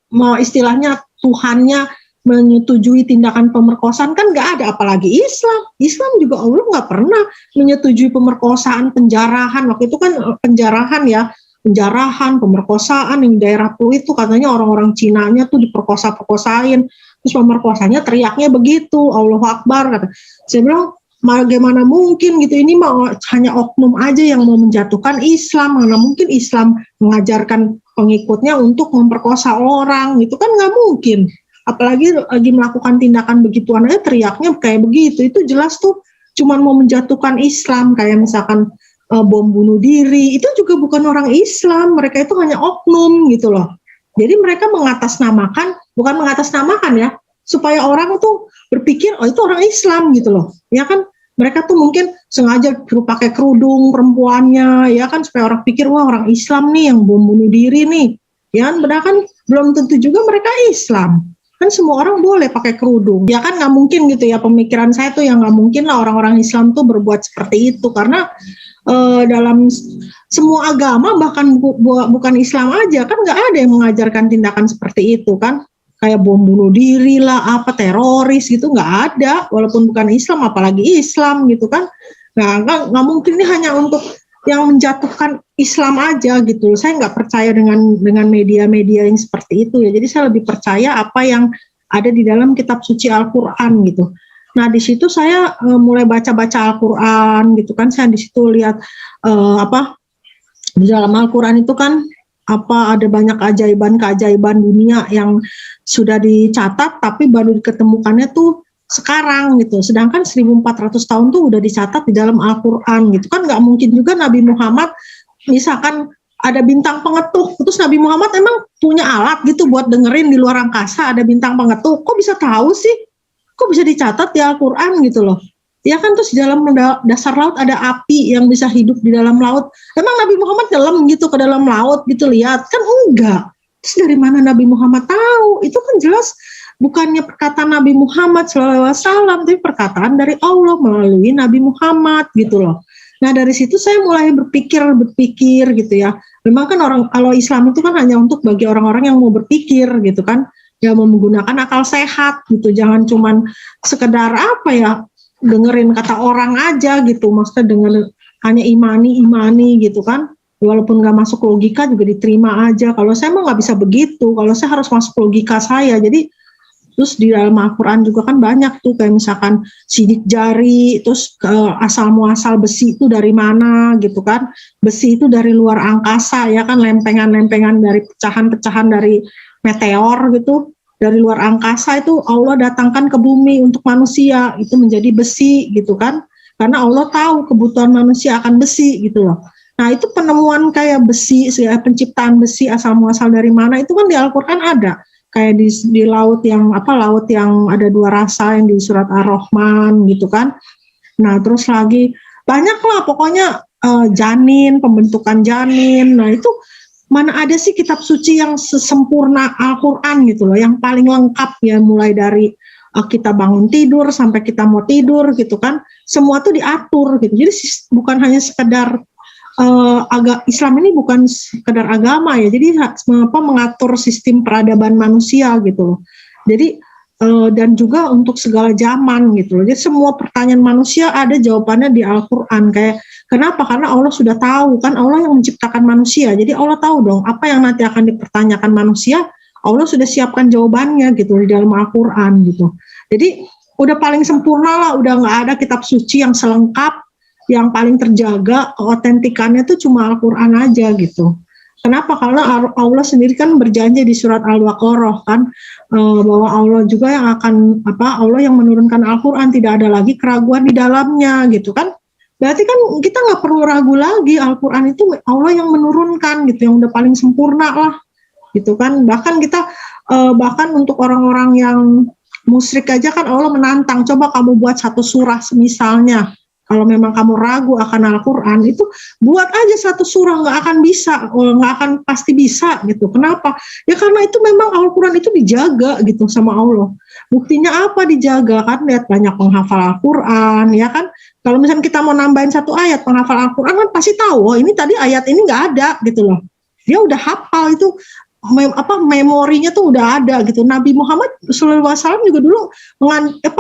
istilahnya Tuhannya menyetujui tindakan pemerkosaan kan nggak ada, apalagi Islam. Islam juga Allah nggak pernah menyetujui pemerkosaan, penjarahan. Waktu itu kan penjarahan ya, penjarahan, pemerkosaan yang daerah Pluit itu katanya orang-orang Cinanya tuh diperkosa-perkosain, terus pemerkosanya teriaknya begitu, Allahu Akbar kata. Saya bilang bagaimana mungkin gitu, ini mau hanya oknum aja yang mau menjatuhkan Islam, mana mungkin Islam mengajarkan pengikutnya untuk memperkosa orang, itu kan nggak mungkin. Apalagi lagi melakukan tindakan begituan aja teriaknya kayak begitu, itu jelas tuh cuman mau menjatuhkan Islam, kayak misalkan bom bunuh diri, itu juga bukan orang Islam, mereka itu hanya oknum gitu loh. Jadi mereka bukan mengatasnamakan ya, supaya orang tuh berpikir oh itu orang Islam gitu loh, ya kan. Mereka tuh mungkin sengaja pakai kerudung perempuannya, ya kan, supaya orang pikir wah orang Islam nih yang bom bunuh diri nih, ya kan. Padahal kan belum tentu juga mereka Islam. Kan semua orang boleh pakai kerudung, ya kan, nggak mungkin gitu ya, pemikiran saya tuh yang nggak mungkin lah orang-orang Islam tuh berbuat seperti itu, karena dalam semua agama bahkan bukan Islam aja kan nggak ada yang mengajarkan tindakan seperti itu kan, kayak bom bunuh diri lah, apa teroris gitu, nggak ada, walaupun bukan Islam apalagi Islam gitu kan. Nah nggak mungkin, ini hanya untuk yang menjatuhkan Islam aja gitu. Saya nggak percaya dengan media-media yang seperti itu ya. Jadi saya lebih percaya apa yang ada di dalam kitab suci Al-Quran gitu. Nah di situ saya mulai baca-baca Al-Quran gitu kan. Saya di situ lihat di dalam Al-Quran itu kan ada banyak keajaiban dunia yang sudah dicatat tapi baru diketemukannya tuh sekarang gitu, sedangkan 1400 tahun tuh udah dicatat di dalam Al-Quran gitu kan. Nggak mungkin juga Nabi Muhammad misalkan ada bintang pengetuk, terus Nabi Muhammad emang punya alat gitu buat dengerin di luar angkasa ada bintang pengetuk, kok bisa tahu sih, kok bisa dicatat di Al-Quran gitu loh, ya kan. Terus di dalam dasar laut ada api yang bisa hidup di dalam laut, emang Nabi Muhammad nyelam gitu ke dalam laut gitu lihat kan, enggak. Terus dari mana Nabi Muhammad tahu? Itu kan jelas bukannya perkataan Nabi Muhammad SAW, tapi perkataan dari Allah melalui Nabi Muhammad gitu loh. Nah dari situ saya mulai berpikir gitu ya. Memang kan kalau Islam itu kan hanya untuk bagi orang-orang yang mau berpikir gitu kan, yang mau menggunakan akal sehat gitu. Jangan cuman sekedar dengerin kata orang aja gitu. Maksudnya hanya imani gitu kan. Walaupun nggak masuk logika juga diterima aja. Kalau saya mah nggak bisa begitu. Kalau saya harus masuk logika saya. Jadi terus di dalam Al-Quran juga kan banyak tuh, kayak misalkan sidik jari, terus asal muasal besi itu dari mana gitu kan. Besi itu dari luar angkasa ya kan, lempengan-lempengan dari pecahan-pecahan dari meteor gitu, dari luar angkasa itu Allah datangkan ke bumi untuk manusia, itu menjadi besi gitu kan. Karena Allah tahu kebutuhan manusia akan besi gitu loh. Nah itu penemuan kayak besi, penciptaan besi asal muasal dari mana, itu kan di Al-Quran ada. Kayak di laut yang ada dua rasa yang di surat Ar-Rahman gitu kan. Nah terus lagi banyak lah pokoknya janin, pembentukan janin. Nah itu mana ada sih kitab suci yang sesempurna Al-Quran gitu loh, yang paling lengkap ya, mulai dari kita bangun tidur sampai kita mau tidur gitu kan, semua tuh diatur gitu. Jadi bukan hanya sekedar Islam ini bukan sekedar agama ya, jadi mengatur sistem peradaban manusia gitu loh. Jadi dan juga untuk segala zaman gitu loh. Jadi semua pertanyaan manusia ada jawabannya di Al-Quran. Kayak kenapa? Karena Allah sudah tahu kan, Allah yang menciptakan manusia. Jadi Allah tahu dong apa yang nanti akan dipertanyakan manusia. Allah sudah siapkan jawabannya gitu di dalam Al-Quran gitu. Jadi udah paling sempurna lah, udah nggak ada kitab suci yang selengkap, yang paling terjaga keotentikannya itu cuma Al-Quran aja gitu. Kenapa? Karena Allah sendiri kan berjanji di surat Al-Baqarah kan, bahwa Allah juga yang akan Allah yang menurunkan Al-Quran, tidak ada lagi keraguan di dalamnya gitu kan. Berarti kan kita nggak perlu ragu lagi, Al-Quran itu Allah yang menurunkan gitu, yang udah paling sempurna lah gitu kan. Bahkan kita bahkan untuk orang-orang yang musyrik aja kan Allah menantang, coba kamu buat satu surah misalnya Kalau memang kamu ragu akan Al-Quran, itu buat aja satu surah, nggak akan bisa, nggak akan pasti bisa gitu. Kenapa? Ya karena itu memang Al-Quran itu dijaga gitu sama Allah. Buktinya apa dijaga? Kan lihat banyak penghafal Al-Quran, ya kan? Kalau misalnya kita mau nambahin satu ayat penghafal Al-Quran kan pasti tahu, oh ini tadi ayat ini nggak ada gitu loh. Dia udah hafal itu, memorinya tuh udah ada gitu. Nabi Muhammad SAW juga dulu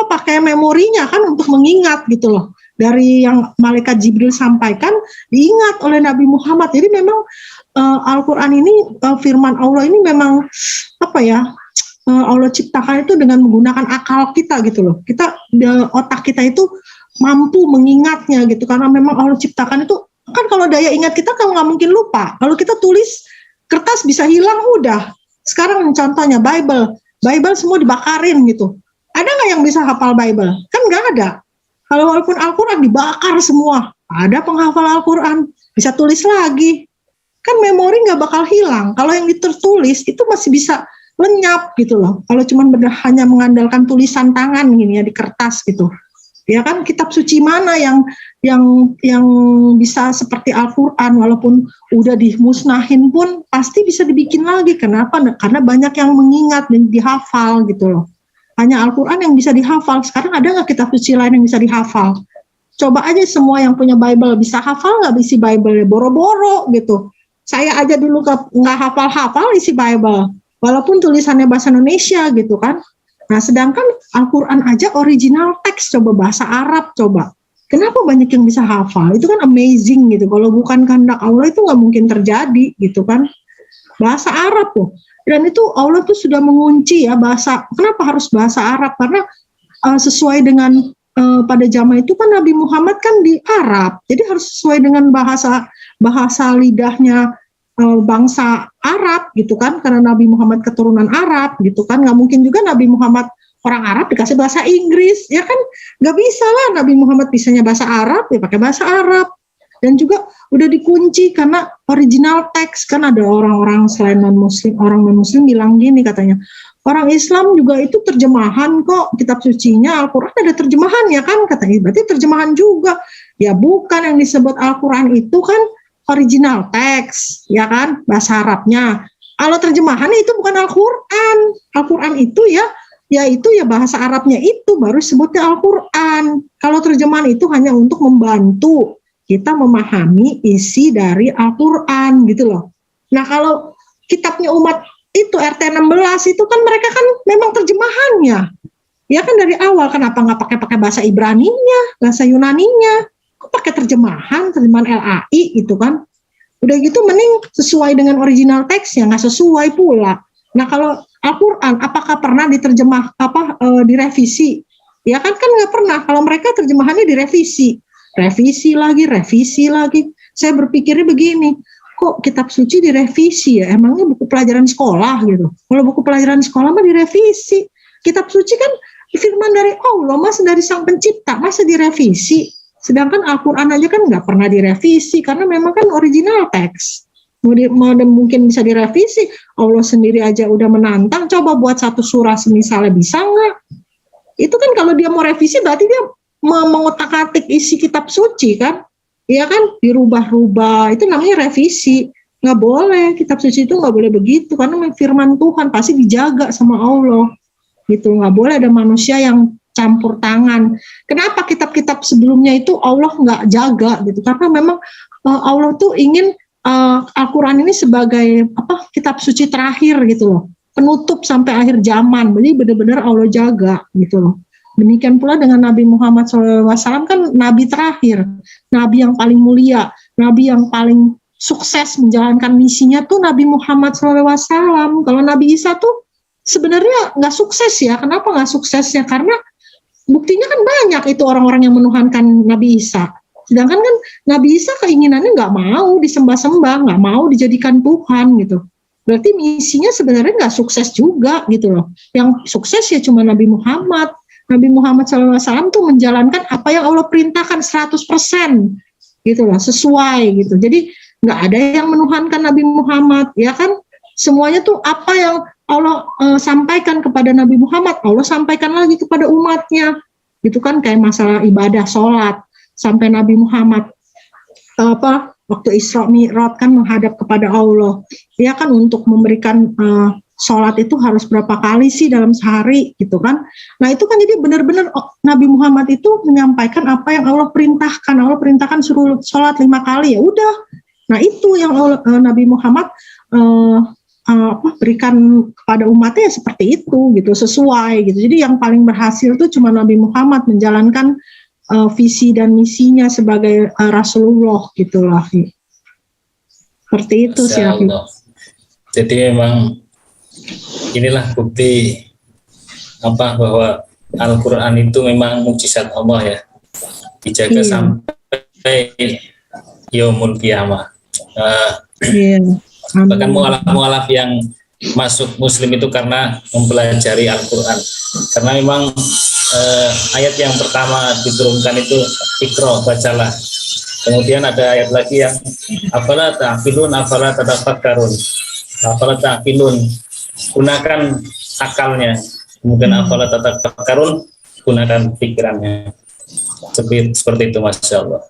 pakai memorinya kan untuk mengingat gitu loh. Dari yang malaikat Jibril sampaikan diingat oleh Nabi Muhammad. Jadi memang Al-Quran ini firman Allah ini memang Allah ciptakan itu dengan menggunakan akal kita gitu loh. Otak kita itu mampu mengingatnya gitu, karena memang Allah ciptakan itu kan, kalau daya ingat kita kan nggak mungkin lupa. Kalau kita tulis kertas bisa hilang udah. Sekarang contohnya Bible semua dibakarin gitu. Ada nggak yang bisa hafal Bible? Kan nggak ada. Kalau walaupun Al-Quran dibakar semua, ada penghafal Al-Quran, bisa tulis lagi. Kan memori nggak bakal hilang. Kalau yang ditertulis itu masih bisa lenyap gitu loh. Kalau cuma hanya mengandalkan tulisan tangan gini ya di kertas gitu. Ya kan, kitab suci mana yang bisa seperti Al-Quran, walaupun udah dimusnahin pun pasti bisa dibikin lagi. Kenapa? Karena banyak yang mengingat dan dihafal gitu loh. Hanya Al-Quran yang bisa dihafal. Sekarang ada nggak kitab suci lain yang bisa dihafal? Coba aja semua yang punya Bible, bisa hafal nggak isi Bible? Boro-boro gitu. Saya aja dulu nggak hafal-hafal isi Bible, walaupun tulisannya bahasa Indonesia gitu kan. Nah sedangkan Al-Quran aja original teks, coba bahasa Arab coba. Kenapa banyak yang bisa hafal? Itu kan amazing gitu. Kalau bukan kehendak Allah itu nggak mungkin terjadi gitu kan. Bahasa Arab tuh. Dan itu Allah tuh sudah mengunci ya bahasa. Kenapa harus bahasa Arab? Karena sesuai dengan pada zaman itu kan Nabi Muhammad kan di Arab. Jadi harus sesuai dengan bahasa lidahnya bangsa Arab gitu kan. Karena Nabi Muhammad keturunan Arab gitu kan. Nggak mungkin juga Nabi Muhammad orang Arab dikasih bahasa Inggris. Ya kan nggak bisa lah Nabi Muhammad bisanya bahasa Arab, ya pakai bahasa Arab. Dan juga udah dikunci karena original teks. Kan ada orang-orang selain non-muslim, orang non-muslim bilang gini katanya, orang Islam juga itu terjemahan kok, kitab sucinya Al-Quran ada terjemahan ya kan, katanya berarti terjemahan juga. Ya bukan, yang disebut Al-Quran itu kan original teks ya kan, bahasa Arabnya. Kalau terjemahan itu bukan Al-Quran. Al-Quran itu itu bahasa Arabnya itu baru sebutnya Al-Quran. Kalau terjemahan itu hanya untuk membantu kita memahami isi dari Al-Quran gitu loh. Nah kalau kitabnya umat itu RT 16 itu kan mereka kan memang terjemahannya. Ya kan dari awal kenapa nggak pakai bahasa Ibraninya, bahasa Yunaninya? Kok pakai terjemahan LAI itu kan? Udah gitu mending sesuai dengan original teksnya, nggak sesuai pula. Nah kalau Al-Quran apakah pernah direvisi? Ya kan nggak pernah. Kalau mereka terjemahannya direvisi. Revisi lagi. Saya berpikirnya begini, kok kitab suci direvisi ya? Emangnya buku pelajaran sekolah gitu? Kalau buku pelajaran sekolah mah direvisi. Kitab suci kan firman dari Allah, masa dari Sang Pencipta, masa direvisi? Sedangkan Al-Quran aja kan nggak pernah direvisi, karena memang kan original teks. Mungkin bisa direvisi, Allah sendiri aja udah menantang, coba buat satu surah semisalnya, bisa nggak? Itu kan kalau dia mau revisi berarti dia mengotak-atik isi kitab suci kan, ya kan, dirubah-rubah, itu namanya revisi. Nggak boleh, kitab suci itu nggak boleh begitu, karena firman Tuhan pasti dijaga sama Allah gitu. Nggak boleh ada manusia yang campur tangan. Kenapa kitab-kitab sebelumnya itu Allah nggak jaga gitu, karena memang Allah tuh ingin Al-Quran ini sebagai kitab suci terakhir gitu loh, penutup sampai akhir zaman. Jadi benar-benar Allah jaga gitu loh. Demikian pula dengan Nabi Muhammad SAW kan nabi terakhir, nabi yang paling mulia, nabi yang paling sukses menjalankan misinya tuh Nabi Muhammad SAW. Kalau Nabi Isa tuh sebenarnya nggak sukses ya. Kenapa nggak suksesnya? Karena buktinya kan banyak itu orang-orang yang menuhankan Nabi Isa. Sedangkan kan Nabi Isa keinginannya nggak mau disembah-sembah, nggak mau dijadikan Tuhan gitu. Berarti misinya sebenarnya nggak sukses juga gitu loh. Yang sukses ya cuma Nabi Muhammad. Nabi Muhammad SAW tuh menjalankan apa yang Allah perintahkan 100% gitu loh, sesuai gitu. Jadi nggak ada yang menuhankan Nabi Muhammad, ya kan? Semuanya tuh apa yang Allah sampaikan kepada Nabi Muhammad, Allah sampaikan lagi kepada umatnya. Gitu kan, kayak masalah ibadah, sholat. sampai Nabi Muhammad waktu Isra Mi'raj kan menghadap kepada Allah, dia kan untuk memberikan sholat itu harus berapa kali sih dalam sehari gitu kan. Nah itu kan jadi benar-benar Nabi Muhammad itu menyampaikan apa yang Allah perintahkan. Allah perintahkan suruh sholat 5 kali, ya udah. Nah itu yang Nabi Muhammad berikan kepada umatnya seperti itu gitu, sesuai gitu. Jadi yang paling berhasil itu cuma Nabi Muhammad menjalankan visi dan misinya sebagai Rasulullah gitulah. Seperti itu sih. Jadi memang inilah bukti bahwa Al-Quran itu memang mukjizat Allah ya, dijaga sampai yaumul qiyamah. Bahkan mu'alaf yang masuk Muslim itu karena mempelajari Al-Quran, karena memang ayat yang pertama diturunkan itu Iqra, bacalah. Kemudian ada ayat lagi yang afala ta'qilun, afala tatafakkarun, afala ta'qilun, gunakan akalnya. Kemudian afala tatafakkarun, gunakan pikirannya. Seperti itu, Masya Allah.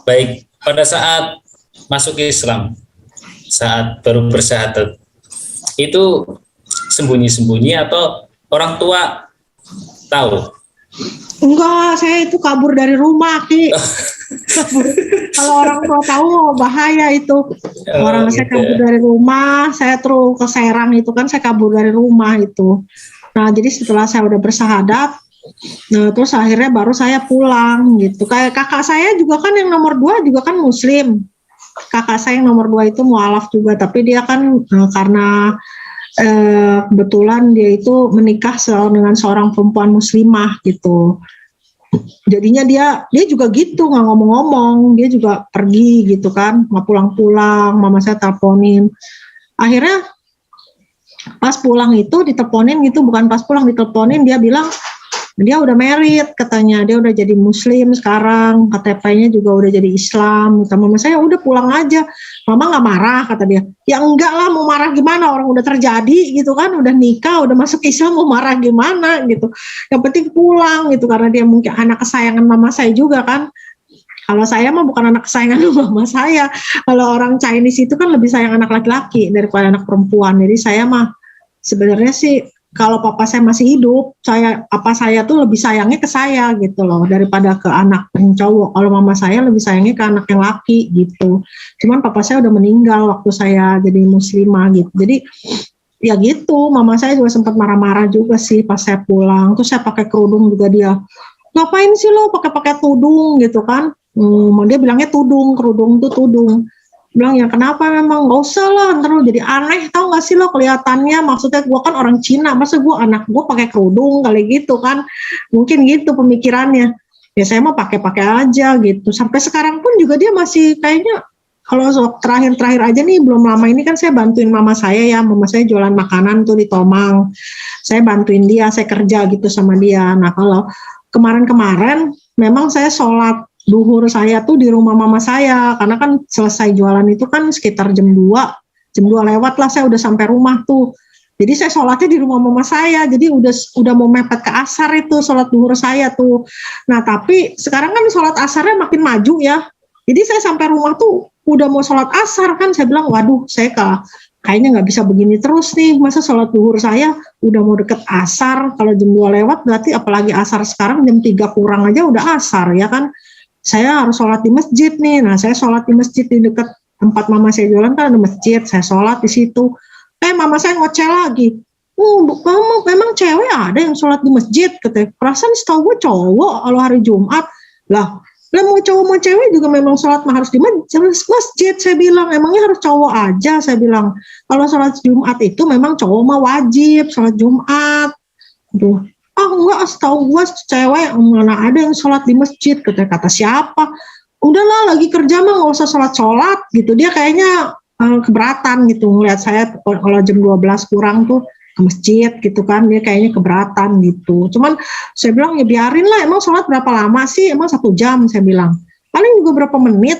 Baik, pada saat masuk Islam, saat baru bersyahadat, itu sembunyi-sembunyi atau orang tua tahu? Enggak, saya itu kabur dari rumah, Ki. Kalau orang tua tahu bahaya itu. Saya kabur dari rumah, saya terus ke Serang itu kan, saya kabur dari rumah itu. Nah, jadi setelah saya udah bersyahadat, nah terus akhirnya baru saya pulang gitu. Kayak kakak saya juga kan yang nomor 2 juga kan Muslim. Kakak saya yang nomor 2 itu mu'alaf juga, tapi dia kan karena kebetulan dia itu menikah dengan seorang perempuan muslimah gitu. Jadinya dia juga gitu, nggak ngomong-ngomong, dia juga pergi gitu kan, nggak pulang-pulang. Mama saya teleponin. Akhirnya pas pulang itu diteleponin gitu, bukan pas pulang diteleponin, dia bilang dia udah married katanya, dia udah jadi Muslim sekarang, KTP-nya juga udah jadi Islam. Kata mama saya, udah pulang aja. Mama nggak marah, kata dia. Ya enggak lah, mau marah gimana, orang udah terjadi gitu kan, udah nikah, udah masuk Islam, mau marah gimana gitu. Yang penting pulang gitu, karena dia mungkin anak kesayangan mama saya juga kan. Kalau saya mah bukan anak kesayangan mama saya. Kalau orang Chinese itu kan lebih sayang anak laki-laki daripada anak perempuan. Jadi saya mah sebenarnya sih, kalau papa saya masih hidup, saya tuh lebih sayangnya ke saya gitu loh, daripada ke anak yang cowok. Kalau mama saya lebih sayangnya ke anak yang laki gitu. Cuman papa saya udah meninggal waktu saya jadi muslimah gitu. Jadi ya gitu, mama saya juga sempat marah-marah juga sih pas saya pulang. Terus saya pakai kerudung juga, dia, ngapain sih lo pakai tudung gitu kan? Dia bilangnya tudung, kerudung tuh tudung. Bilang ya kenapa, memang nggak usah lah, ntar lo jadi aneh, tau gak sih lo kelihatannya, maksudnya gue kan orang Cina, masa gue anak gue pakai kerudung kali gitu kan, mungkin gitu pemikirannya. Ya saya mau pakai aja gitu. Sampai sekarang pun juga dia masih kayaknya, kalau terakhir aja nih, belum lama ini kan saya bantuin mama saya ya, mama saya jualan makanan tuh di Tomang, saya bantuin dia, saya kerja gitu sama dia. Nah kalau kemarin memang saya sholat duhur saya tuh di rumah mama saya, karena kan selesai jualan itu kan sekitar jam 2 lewat lah, saya udah sampai rumah tuh. Jadi saya sholatnya di rumah mama saya, jadi udah mau mepet ke asar itu sholat duhur saya tuh. Nah tapi sekarang kan sholat asarnya makin maju ya, jadi saya sampai rumah tuh udah mau sholat asar kan, saya bilang waduh, saya kayaknya nggak bisa begini terus nih, masa sholat duhur saya udah mau deket asar, kalau jam 2 lewat berarti apalagi asar sekarang jam 3 kurang aja udah asar ya kan. Saya harus sholat di masjid nih. Nah saya sholat di masjid di dekat tempat mama saya jualan kan ada masjid, saya sholat di situ. Mama saya ngoceh lagi, memang cewek ada yang sholat di masjid, katanya. Perasaan setahu gue cowok kalau hari Jumat. Lah mau cowok mau cewek juga memang sholat harus di masjid. Saya bilang emangnya harus cowok aja, saya bilang. Kalau sholat Jumat itu memang cowok mah wajib sholat Jumat. Aduh. Enggak, setahu gue cewek mana ada yang sholat di masjid, kata siapa. Udahlah lagi kerja mah nggak usah sholat gitu. Dia kayaknya keberatan gitu ngeliat saya kalau jam 12 kurang tuh ke masjid gitu kan, dia kayaknya keberatan gitu. Cuman saya bilang ya biarin lah, emang sholat berapa lama sih, emang 1 jam, saya bilang paling juga berapa menit.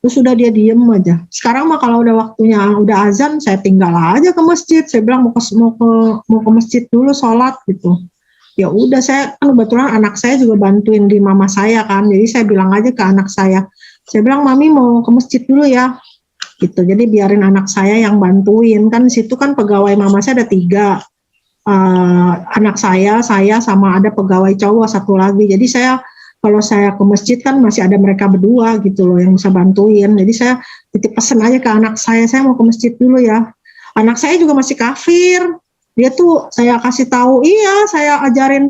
Terus sudah dia diem aja. Sekarang mah kalau udah waktunya udah azan, saya tinggal aja ke masjid. Saya bilang mau ke masjid dulu sholat gitu. Ya udah, saya kan kebetulan anak saya juga bantuin di mama saya kan, jadi saya bilang aja ke anak saya bilang mami mau ke masjid dulu ya, gitu. Jadi biarin anak saya yang bantuin, kan di situ kan pegawai mama saya ada 3, anak saya sama ada pegawai cowok 1 lagi. Jadi saya kalau saya ke masjid kan masih ada mereka berdua gitu loh yang bisa bantuin. Jadi saya titip pesan aja ke anak saya mau ke masjid dulu ya. Anak saya juga masih kafir. Dia tuh saya kasih tahu, iya saya ajarin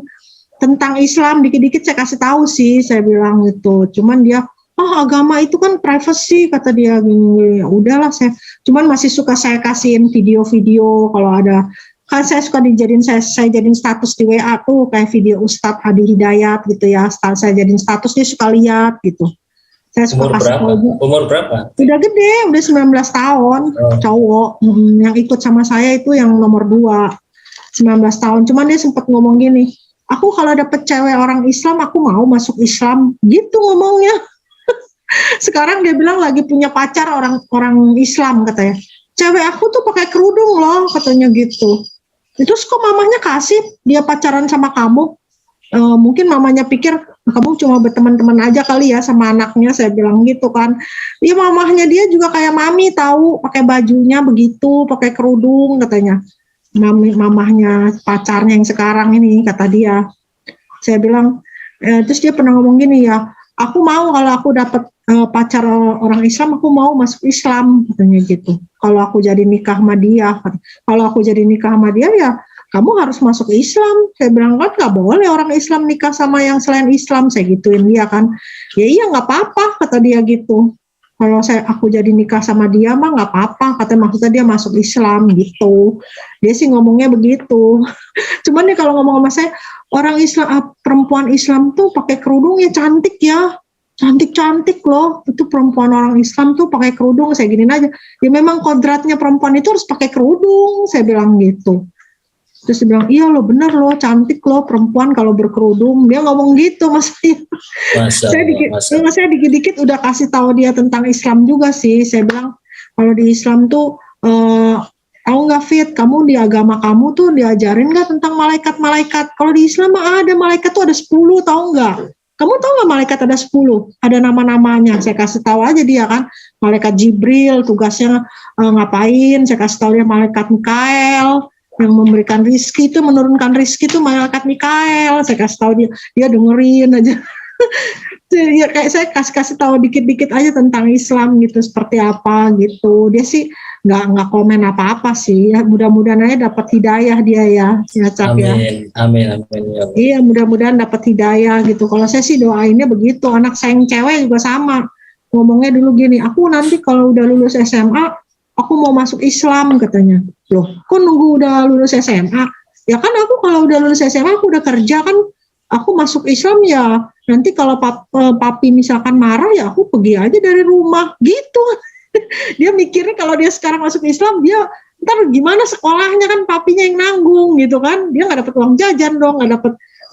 tentang Islam dikit-dikit saya kasih tahu sih, saya bilang gitu. Cuman dia, agama itu kan privacy kata dia gini. Ya udahlah, saya cuman masih suka saya kasihin video-video kalau ada, kan saya suka saya jadiin status di WA tuh kayak video Ustadz Hadi Hidayat gitu ya. Saya jadiin status, dia suka lihat gitu. Saya suka kasih tahu. Umur berapa? Udah gede, udah 19 tahun, cowok. Yang ikut sama saya itu yang nomor 2, 19 tahun. Cuman dia sempat ngomong gini, aku kalau dapet cewek orang Islam, aku mau masuk Islam. Gitu ngomongnya. Sekarang dia bilang lagi punya pacar orang Islam katanya. Cewek aku tuh pakai kerudung loh, katanya gitu. Terus kok mamanya kasih dia pacaran sama kamu? Mungkin mamanya pikir kamu cuma berteman-teman aja kali ya sama anaknya, saya bilang gitu kan. Dia mamahnya dia juga kayak mami tahu, pakai bajunya begitu, pakai kerudung katanya. Mamahnya pacarnya yang sekarang ini kata dia. Saya bilang, terus dia pernah ngomong gini ya, aku mau kalau aku dapat pacar orang Islam, aku mau masuk Islam katanya gitu. Kalau aku jadi nikah sama dia, ya kamu harus masuk Islam. Saya bilang kan nggak boleh orang Islam nikah sama yang selain Islam, saya gituin dia kan. Ya iya nggak apa-apa kata dia gitu. Kalau aku jadi nikah sama dia mah nggak apa-apa, katanya maksudnya dia masuk Islam gitu. Dia sih ngomongnya begitu. Cuman nih kalau ngomong sama saya, orang Islam, perempuan Islam tuh pakai kerudung ya cantik ya. Cantik-cantik loh, itu perempuan orang Islam tuh pakai kerudung, saya giniin aja. Ya memang kodratnya perempuan itu harus pakai kerudung, saya bilang gitu. Terus dia bilang, iya lo bener lo, cantik lo perempuan kalau berkerudung. Dia ngomong gitu mas. Saya dikit-dikit udah kasih tahu dia tentang Islam juga sih. Saya bilang, kalau di Islam tuh, tahu nggak Fit, kamu di agama kamu tuh diajarin nggak tentang malaikat-malaikat? Kalau di Islam ada malaikat tuh ada 10, tahu nggak? Kamu tahu nggak malaikat ada 10? Ada nama-namanya. Saya kasih tahu aja dia kan. Malaikat Jibril tugasnya ngapain? Saya kasih tahu dia malaikat Mikael yang memberikan rizki itu, menurunkan rizki itu malaikat Mikael. Saya kasih tahu dia dengerin aja. Ya, kayak saya kasih tahu dikit-dikit aja tentang Islam gitu, seperti apa gitu. Dia sih nggak komen apa-apa sih. Ya, mudah-mudahan aja dapat hidayah dia ya. Amin. Iya, mudah-mudahan dapat hidayah gitu. Kalau saya sih doainnya begitu. Anak saya yang cewek juga sama. Ngomongnya dulu gini, aku nanti kalau udah lulus SMA, aku mau masuk Islam katanya. Loh, kok nunggu udah lulus SMA? Ya kan aku kalau udah lulus SMA, aku udah kerja kan, aku masuk Islam ya. Nanti kalau papi misalkan marah ya aku pergi aja dari rumah gitu. Dia mikirnya kalau dia sekarang masuk Islam, dia ntar gimana sekolahnya, kan papinya yang nanggung gitu kan. Dia nggak dapat uang jajan dong, nggak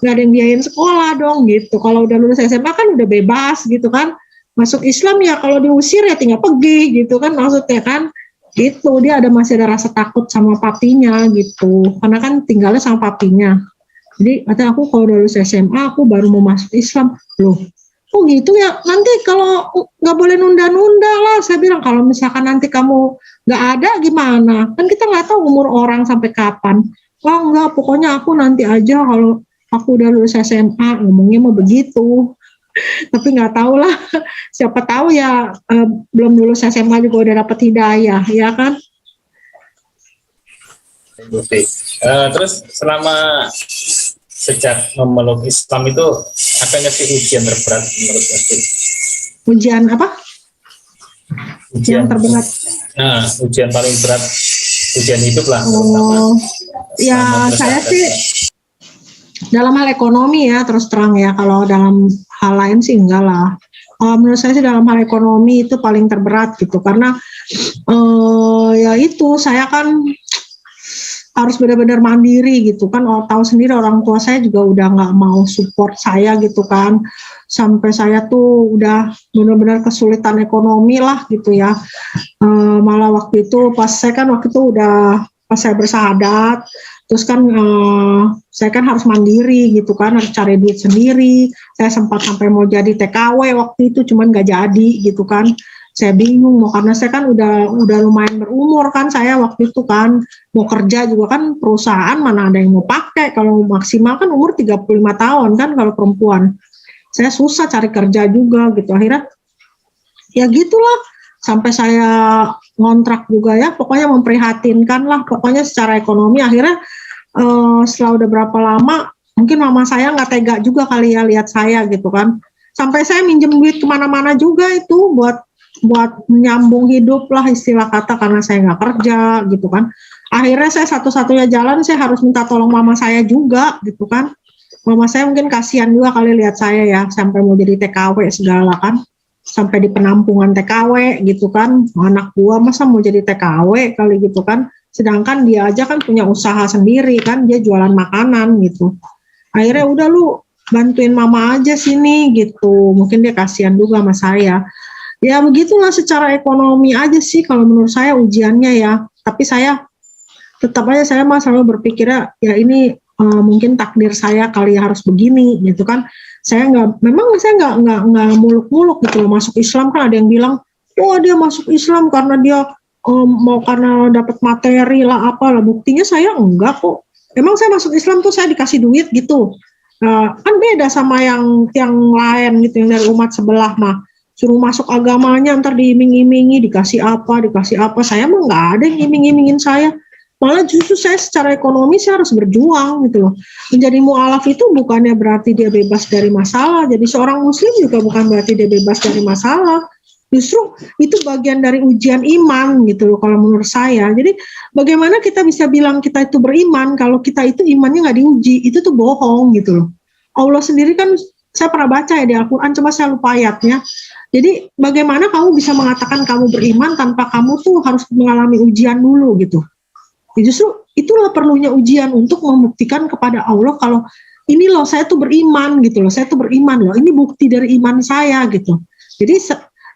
ada yang biayain sekolah dong gitu. Kalau udah lulus SMA kan udah bebas gitu kan. Masuk Islam ya kalau diusir ya tinggal pergi gitu kan, maksudnya kan. Gitu, dia masih ada rasa takut sama papinya gitu, karena kan tinggalnya sama papinya. Jadi kata aku kalau udah lulus SMA aku baru mau masuk Islam. Loh, oh gitu ya, nanti kalau nggak boleh nunda-nunda lah. Saya bilang kalau misalkan nanti kamu nggak ada gimana, kan kita nggak tahu umur orang sampai kapan. Oh enggak, pokoknya aku nanti aja kalau aku udah lulus SMA, ngomongnya mau begitu. Tapi nggak tahu lah, siapa tahu ya belum lulus SMA juga udah dapat hidayah, ya kan? Terus selama sejak memeluk Islam itu apa nggak sih ujian terberat menurut Asti? Ujian apa? Yang terberat? Nah, ujian paling berat, ujian hidup lah. Ya saya sih dalam hal ekonomi ya, terus terang ya. Kalau dalam hal lain sih enggak lah. Menurut saya sih dalam hal ekonomi itu paling terberat gitu, karena ya itu saya kan harus benar-benar mandiri gitu kan. Tahu sendiri orang tua saya juga udah nggak mau support saya gitu kan, sampai saya tuh udah benar-benar kesulitan ekonomi lah gitu ya. Malah waktu itu pas saya bersahadat, Terus kan saya kan harus mandiri gitu kan, harus cari duit sendiri. Saya sempat sampai mau jadi TKW waktu itu, cuman nggak jadi gitu kan. Saya bingung mau, karena saya kan udah lumayan berumur kan, saya waktu itu kan mau kerja juga kan, perusahaan mana ada yang mau pakai, kalau maksimal kan umur 35 tahun kan kalau perempuan. Saya susah cari kerja juga gitu. Akhirnya ya gitulah, sampai saya ngontrak juga ya, pokoknya memprihatinkan lah, pokoknya secara ekonomi. Akhirnya setelah udah berapa lama, mungkin mama saya nggak tega juga kali ya lihat saya gitu kan, sampai saya minjem duit kemana-mana juga itu buat menyambung hidup lah istilah kata, karena saya nggak kerja gitu kan. Akhirnya saya satu-satunya jalan, saya harus minta tolong mama saya juga gitu kan. Mama saya mungkin kasihan juga kali lihat saya ya, sampai mau jadi TKW segala kan, sampai di penampungan TKW gitu kan. Anak gua masa mau jadi TKW kali gitu kan, sedangkan dia aja kan punya usaha sendiri kan, dia jualan makanan gitu. Akhirnya udah lu bantuin mama aja sini gitu, mungkin dia kasihan juga sama saya. Ya begitulah, secara ekonomi aja sih kalau menurut saya ujiannya ya. Tapi saya tetap aja, saya mah selalu berpikirnya ya ini mungkin takdir saya kali ya harus begini gitu kan. Saya memang saya nggak muluk-muluk gitu loh masuk Islam. Kan ada yang bilang, oh dia masuk Islam karena dia mau karena dapat materi lah apalah. Buktinya saya enggak kok. Emang saya masuk Islam tuh saya dikasih duit gitu. Kan beda sama yang lain gitu, yang dari umat sebelah mah. Suruh masuk agamanya ntar diiming-imingi, dikasih apa. Saya mah nggak ada yang iming-imingin saya. Malah justru saya secara ekonomi saya harus berjuang gitu loh. Menjadi mu'alaf itu bukannya berarti dia bebas dari masalah. Jadi seorang muslim juga bukan berarti dia bebas dari masalah. Justru itu bagian dari ujian iman gitu loh kalau menurut saya. Jadi bagaimana kita bisa bilang kita itu beriman kalau kita itu imannya nggak diuji, itu tuh bohong gitu loh. Allah sendiri kan, saya pernah baca ya di Al-Quran, cuma saya lupa ayatnya. Jadi bagaimana kamu bisa mengatakan kamu beriman tanpa kamu tuh harus mengalami ujian dulu gitu. Justru itulah perlunya ujian untuk membuktikan kepada Allah kalau ini loh saya tuh beriman gitu loh, saya tuh beriman loh, ini bukti dari iman saya gitu. Jadi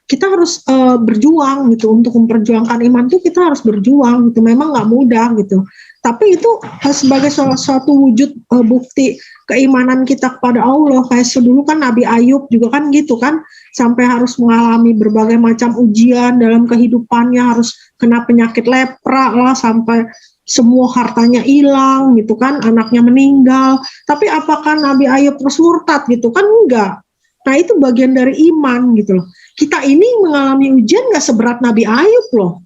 kita harus berjuang gitu, untuk memperjuangkan iman tuh kita harus berjuang gitu, memang nggak mudah gitu. Tapi itu sebagai suatu wujud bukti keimanan kita kepada Allah. Kayak dulu kan Nabi Ayub juga kan gitu kan, sampai harus mengalami berbagai macam ujian dalam kehidupannya, harus kena penyakit lepra lah, sampai semua hartanya hilang gitu kan, anaknya meninggal. Tapi apakah Nabi Ayub terus murtad gitu kan? Enggak. Nah itu bagian dari iman gitu loh. Kita ini mengalami ujian nggak seberat Nabi Ayub loh.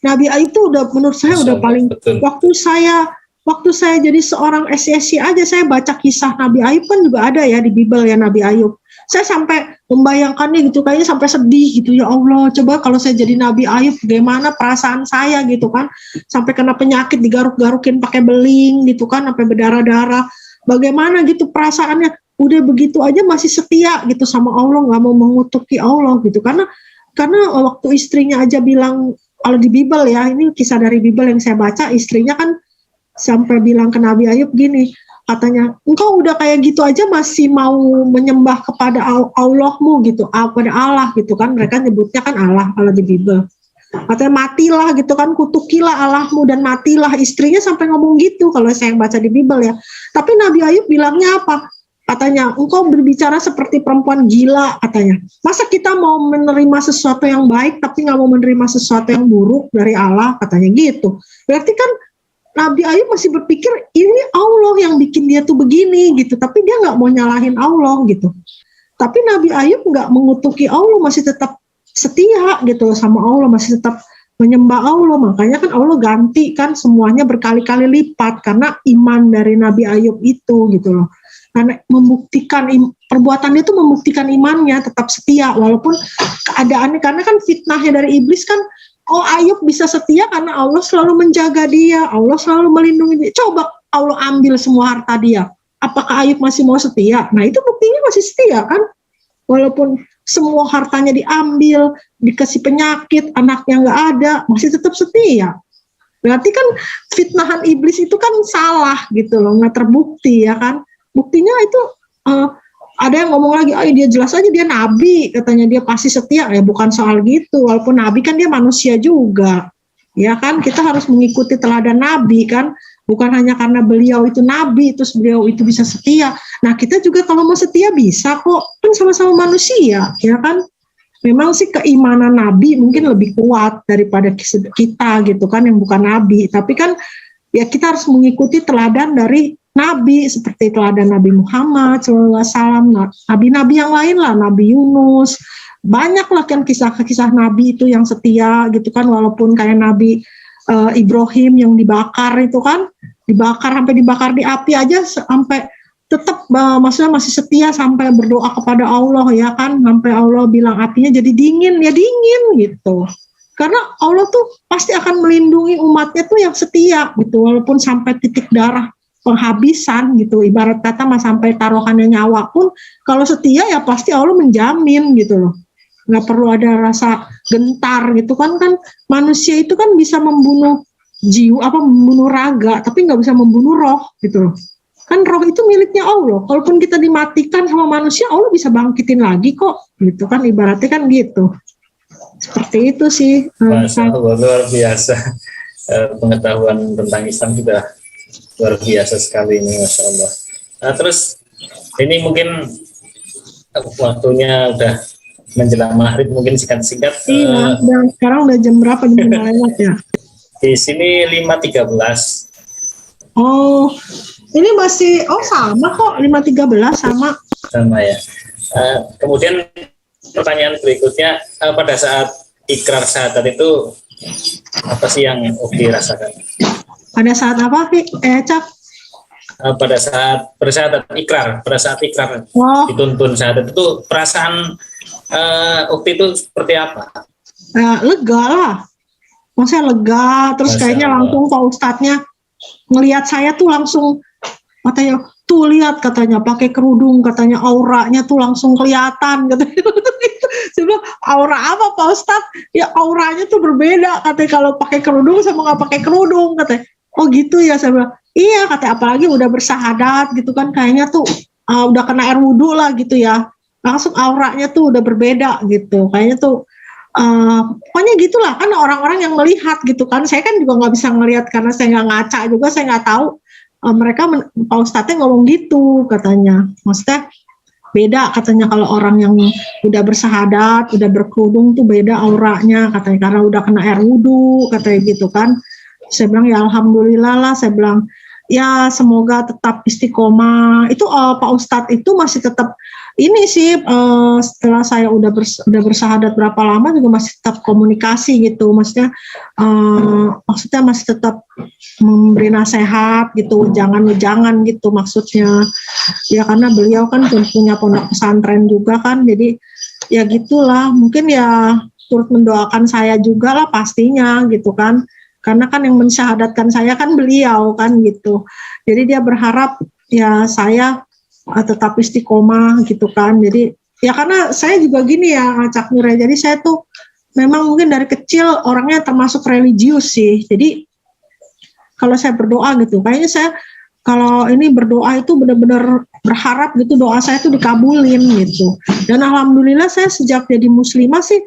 Nabi Ayub itu udah menurut saya udah paling, waktu saya jadi seorang SSC aja saya baca kisah Nabi Ayub kan juga ada ya di Bible ya Nabi Ayub. Saya sampai membayangkannya gitu, kayaknya sampai sedih gitu, ya Allah coba kalau saya jadi Nabi Ayub bagaimana perasaan saya gitu kan, sampai kena penyakit digaruk-garukin pakai beling gitu kan, sampai berdarah-darah, bagaimana gitu perasaannya. Udah begitu aja masih setia gitu sama Allah, nggak mau mengutuki Allah gitu, karena waktu istrinya aja bilang, kalau di Bible ya, ini kisah dari Bible yang saya baca, istrinya kan sampai bilang ke Nabi Ayub gini, katanya, engkau udah kayak gitu aja masih mau menyembah kepada Allahmu gitu, kepada Allah gitu kan, mereka nyebutnya kan Allah kalau di Bible. Katanya matilah gitu kan, kutukilah Allahmu dan matilah. Istrinya sampai ngomong gitu kalau saya yang baca di Bible ya. Tapi Nabi Ayub bilangnya apa? Katanya, engkau berbicara seperti perempuan gila katanya. Masa kita mau menerima sesuatu yang baik tapi nggak mau menerima sesuatu yang buruk dari Allah, katanya gitu. Berarti kan Nabi Ayub masih berpikir ini Allah yang bikin dia tuh begini gitu, tapi dia nggak mau nyalahin Allah gitu. Tapi Nabi Ayub nggak mengutuki Allah, masih tetap setia gitu sama Allah, masih tetap menyembah Allah. Makanya kan Allah ganti kan semuanya berkali-kali lipat karena iman dari Nabi Ayub itu gitu loh. Karena membuktikan perbuatannya itu membuktikan imannya, tetap setia walaupun keadaannya, karena kan fitnahnya dari iblis kan, oh Ayub bisa setia karena Allah selalu menjaga dia, Allah selalu melindungi dia. Coba Allah ambil semua harta dia, apakah Ayub masih mau setia? Nah itu buktinya masih setia kan, walaupun semua hartanya diambil, dikasih penyakit, anaknya nggak ada, masih tetap setia. Berarti kan fitnahan iblis itu kan salah gitu loh, nggak terbukti ya kan. Buktinya itu ada yang ngomong lagi, oh dia jelas aja dia nabi, katanya dia pasti setia. Ya bukan soal gitu, walaupun nabi kan dia manusia juga, ya kan, kita harus mengikuti teladan nabi kan. Bukan hanya karena beliau itu nabi, terus beliau itu bisa setia. Nah kita juga kalau mau setia bisa kok, kan sama-sama manusia, ya kan? Memang sih keimanan nabi mungkin lebih kuat daripada kita gitu kan yang bukan nabi. Tapi kan ya kita harus mengikuti teladan dari nabi seperti teladan Nabi Muhammad SAW, nabi-nabi yang lain lah, Nabi Yunus, banyak lah kan kisah-kisah nabi itu yang setia gitu kan, walaupun kayak Nabi Ibrahim yang dibakar itu kan, sampai dibakar di api aja sampai tetap maksudnya masih setia sampai berdoa kepada Allah ya kan, sampai Allah bilang apinya jadi dingin, ya dingin gitu. Karena Allah tuh pasti akan melindungi umatnya tuh yang setia gitu, walaupun sampai titik darah penghabisan gitu, ibarat kata mas sampai taruhannya nyawa pun kalau setia ya pasti Allah menjamin gitu loh. Nggak perlu ada rasa gentar gitu kan manusia itu kan bisa membunuh jiwa membunuh raga tapi nggak bisa membunuh roh gitu loh. Kan roh itu miliknya Allah, walaupun kita dimatikan sama manusia Allah bisa bangkitin lagi kok gitu kan, ibaratnya kan gitu. Seperti itu sih. Masya Allah, luar biasa. Pengetahuan tentang Islam juga luar biasa sekali ini, Masya Allah. Nah, terus ini mungkin waktunya udah menjelang maghrib, mungkin singkat-singkat. Iya, dan sekarang udah jam berapa, jam 5 lewat ya? Di sini 5.13. Oh, ini masih, sama kok, 5.13 sama. Sama ya. Kemudian pertanyaan berikutnya, pada saat ikrar syahadat itu apa sih yang Ukti rasakan? Pada saat apa, Cak? Pada saat bersyahadat ikrar, dituntun syahadat itu perasaan Ukti itu seperti apa? Lega lah, maksudnya lega, terus kayaknya langsung Pak Ustadznya ngelihat saya tuh langsung katanya, tuh lihat katanya pakai kerudung, katanya auranya tuh langsung kelihatan katanya. Saya bilang, aura apa Pak Ustadz? Ya auranya tuh berbeda katanya kalau pakai kerudung sama nggak pakai kerudung katanya. Oh gitu ya, saya bilang. Iya katanya, apalagi udah bersahadat gitu kan, kayaknya tuh udah kena air wudhu lah gitu ya. Langsung auranya tuh udah berbeda gitu, kayaknya tuh pokoknya gitulah kan orang-orang yang melihat gitu kan. Saya kan juga nggak bisa ngelihat karena saya nggak ngaca juga, saya nggak tahu mereka Pak Ustadznya ngomong gitu katanya, maksudnya beda katanya kalau orang yang udah bersahadat, udah berkerudung tuh beda auranya katanya karena udah kena air wudhu katanya gitu kan. Saya bilang ya alhamdulillah lah, saya bilang ya semoga tetap istiqomah. Itu Pak Ustadz itu masih tetap ini sih setelah saya udah bersahadat berapa lama juga masih tetap komunikasi gitu, maksudnya masih tetap memberi nasihat gitu, jangan gitu maksudnya ya, karena beliau kan punya pondok pesantren juga kan, jadi ya gitulah, mungkin ya turut mendoakan saya juga lah pastinya gitu kan, karena kan yang mensyahadatkan saya kan beliau kan gitu, jadi dia berharap ya saya tetap istiqomah gitu kan. Jadi ya karena saya juga gini ya Cak Nur, jadi saya tuh memang mungkin dari kecil orangnya termasuk religius sih, jadi kalau saya berdoa gitu kayaknya saya kalau ini berdoa itu benar-benar berharap gitu doa saya tuh dikabulin gitu. Dan alhamdulillah saya sejak jadi muslimah sih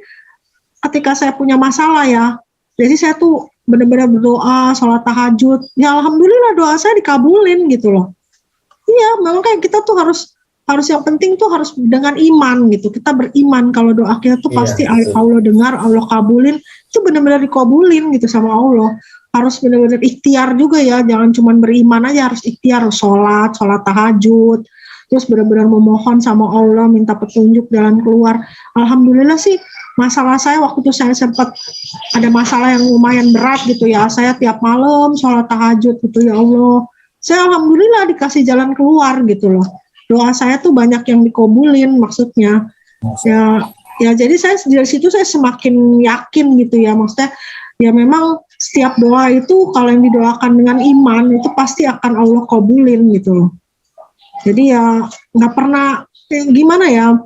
ketika saya punya masalah ya, jadi saya tuh benar-benar berdoa, sholat tahajud, ya alhamdulillah doa saya dikabulin gitu loh. Iya, memang kayak kita tuh harus yang penting tuh harus dengan iman gitu. Kita beriman kalau doa kita tuh pasti Allah dengar, Allah kabulin. Itu benar-benar dikabulin gitu sama Allah. Harus benar-benar ikhtiar juga ya, jangan cuma beriman aja, harus ikhtiar, sholat tahajud. Terus benar-benar memohon sama Allah, minta petunjuk jalan keluar. Alhamdulillah sih, masalah saya waktu itu saya sempat ada masalah yang lumayan berat gitu ya. Saya tiap malam sholat tahajud gitu, ya Allah. Saya alhamdulillah dikasih jalan keluar gitu loh. Doa saya tuh banyak yang dikabulin maksudnya. Ya jadi saya dari situ saya semakin yakin gitu ya, maksudnya ya memang setiap doa itu kalau yang didoakan dengan iman itu pasti akan Allah kabulin gitu loh. Jadi ya nggak pernah gimana ya.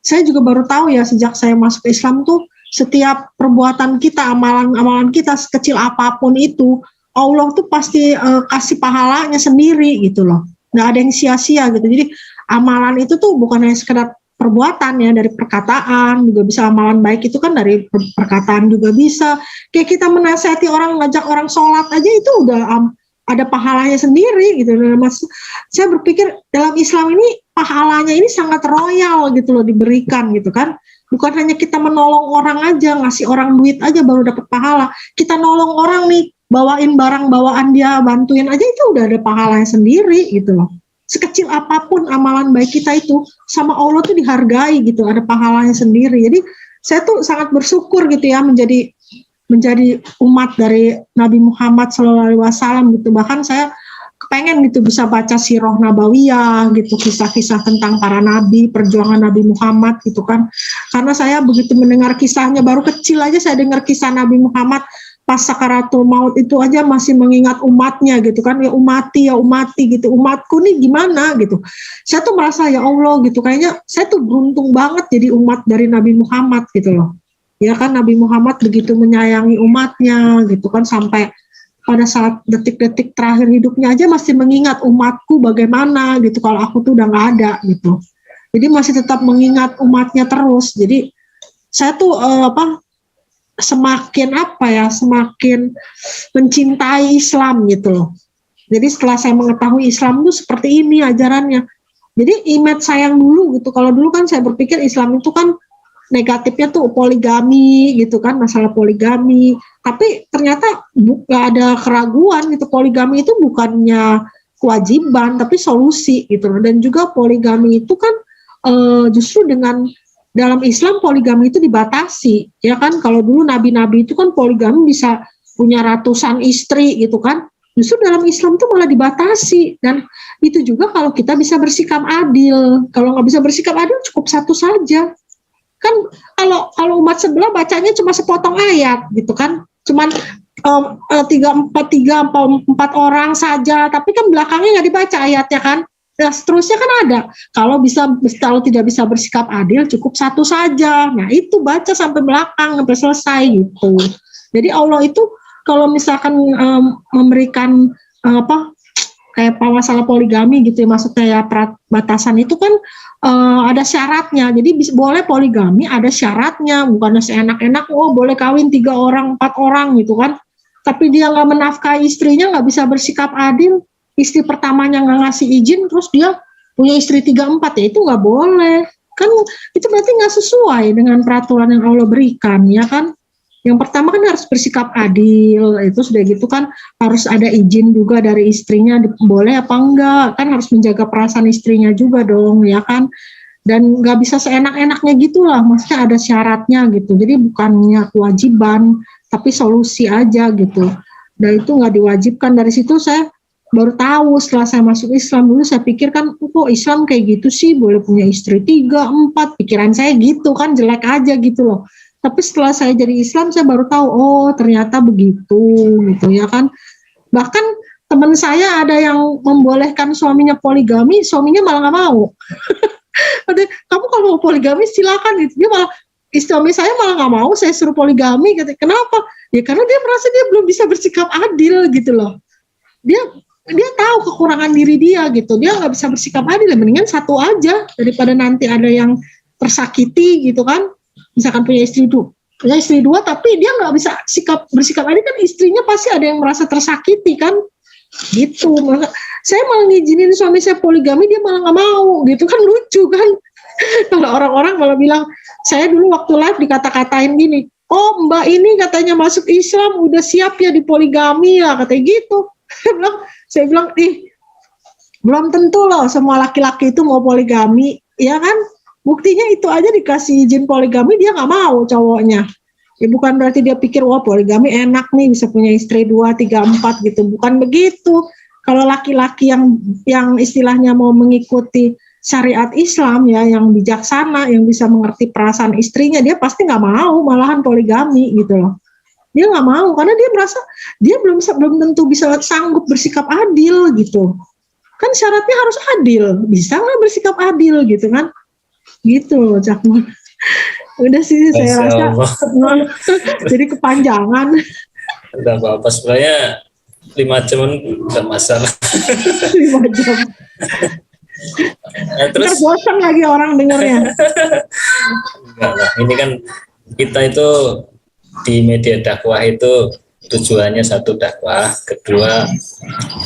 Saya juga baru tahu ya sejak saya masuk Islam tuh setiap perbuatan kita, amalan kita sekecil apapun itu Allah tuh pasti kasih pahalanya sendiri gitu loh, nggak ada yang sia-sia gitu. Jadi amalan itu tuh bukan hanya sekedar perbuatan ya, dari perkataan juga bisa, amalan baik itu kan dari perkataan juga bisa. Kayak kita menasihati orang, ngajak orang sholat aja itu udah ada pahalanya sendiri gitu. Nah, saya berpikir dalam Islam ini pahalanya ini sangat royal gitu loh diberikan gitu kan. Bukan hanya kita menolong orang aja, ngasih orang duit aja baru dapat pahala. Kita nolong orang nih, bawain barang bawaan dia, bantuin aja itu udah ada pahalanya sendiri gitu loh. Sekecil apapun amalan baik kita itu sama Allah tuh dihargai gitu, ada pahalanya sendiri. Jadi saya tuh sangat bersyukur gitu ya menjadi umat dari Nabi Muhammad SAW gitu. Bahkan saya kepengen gitu bisa baca sirah nabawiyah gitu, kisah-kisah tentang para nabi, perjuangan Nabi Muhammad gitu kan. Karena saya begitu mendengar kisahnya, baru kecil aja saya dengar kisah Nabi Muhammad pas sakaratul maut itu aja masih mengingat umatnya gitu kan, ya umati gitu, umatku nih gimana gitu. Saya tuh merasa ya Allah gitu, kayaknya saya tuh beruntung banget jadi umat dari Nabi Muhammad gitu loh. Ya kan Nabi Muhammad begitu menyayangi umatnya gitu kan, sampai pada saat detik-detik terakhir hidupnya aja masih mengingat umatku bagaimana gitu kalau aku tuh udah nggak ada gitu. Jadi masih tetap mengingat umatnya terus. Jadi saya tuh semakin mencintai Islam gitu loh. Jadi setelah saya mengetahui Islam tuh seperti ini ajarannya. Jadi image saya yang dulu gitu. Kalau dulu kan saya berpikir Islam itu kan negatifnya tuh poligami gitu kan, masalah poligami. Tapi ternyata nggak ada keraguan gitu, poligami itu bukannya kewajiban tapi solusi gitu. Dan juga poligami itu kan justru dengan dalam Islam poligami itu dibatasi ya kan. Kalau dulu nabi-nabi itu kan poligami bisa punya ratusan istri gitu kan. Justru dalam Islam itu malah dibatasi. Dan itu juga kalau kita bisa bersikap adil. Kalau nggak bisa bersikap adil cukup satu saja. Kan kalau umat sebelah bacanya cuma sepotong ayat gitu kan, cuman 4 orang saja, tapi kan belakangnya nggak dibaca ayatnya kan. Nah, seterusnya kan ada. Kalau tidak bisa bersikap adil cukup satu saja. Nah itu baca sampai belakang sampai selesai gitu. Jadi Allah itu kalau misalkan memberikan kayak masalah poligami gitu ya, maksudnya ya batasan itu kan ada syaratnya. Jadi boleh poligami ada syaratnya, bukan seenak-enak boleh kawin 3 orang 4 orang gitu kan, tapi dia nggak menafkahi istrinya, nggak bisa bersikap adil, istri pertamanya nggak ngasih izin terus dia punya istri 3-4, ya itu nggak boleh kan. Itu berarti nggak sesuai dengan peraturan yang Allah berikan ya kan. Yang pertama kan harus bersikap adil, itu sudah gitu kan harus ada izin juga dari istrinya, boleh apa enggak, kan harus menjaga perasaan istrinya juga dong ya kan. Dan nggak bisa seenak-enaknya gitulah, maksudnya ada syaratnya gitu. Jadi bukannya kewajiban, tapi solusi aja gitu. Dan itu nggak diwajibkan. Dari situ saya baru tahu setelah saya masuk Islam. Dulu saya pikir kan kok Islam kayak gitu sih, boleh punya istri 3-4, pikiran saya gitu kan, jelek aja gitu loh. Tapi setelah saya jadi Islam, saya baru tahu, oh ternyata begitu, gitu ya kan. Bahkan teman saya ada yang membolehkan suaminya poligami, suaminya malah nggak mau. Kamu kalau mau poligami silakan, gitu. Dia malah, suami saya malah nggak mau, saya suruh poligami. Gitu. Kenapa? Ya karena dia merasa dia belum bisa bersikap adil, gitu loh. Dia tahu kekurangan diri dia, gitu. Dia nggak bisa bersikap adil, mendingan satu aja daripada nanti ada yang tersakiti, gitu kan. Misalkan punya istri 2 tapi dia nggak bisa bersikap adil kan, istrinya pasti ada yang merasa tersakiti kan gitu. Saya malah ngizinin suami saya poligami, dia malah nggak mau gitu kan, lucu kan. Kalau orang-orang malah bilang, saya dulu waktu live dikata-katain gini, oh mbak ini katanya masuk Islam udah siap ya di poligami ya, katanya gitu. Saya bilang belum tentu loh semua laki-laki itu mau poligami ya kan. Buktinya itu aja dikasih izin poligami dia nggak mau cowoknya. Ya bukan berarti dia pikir wah poligami enak nih bisa punya istri 2, 3, 4 gitu. Bukan begitu. Kalau laki-laki yang istilahnya mau mengikuti syariat Islam ya, yang bijaksana, yang bisa mengerti perasaan istrinya, dia pasti nggak mau malahan poligami gitu loh. Dia nggak mau karena dia merasa dia belum tentu bisa sanggup bersikap adil gitu. Kan syaratnya harus adil. Bisa nggak bersikap adil gitu kan? Gitu Cakmun. Udah sih saya rasa jadi kepanjangan. Enggak apa-apa, sebenarnya 5 jam enggak masalah. 5 jam. Nah, terus bosan lagi orang dengarnya. Enggak lah, ini kan kita itu di media dakwah itu tujuannya satu dakwah, kedua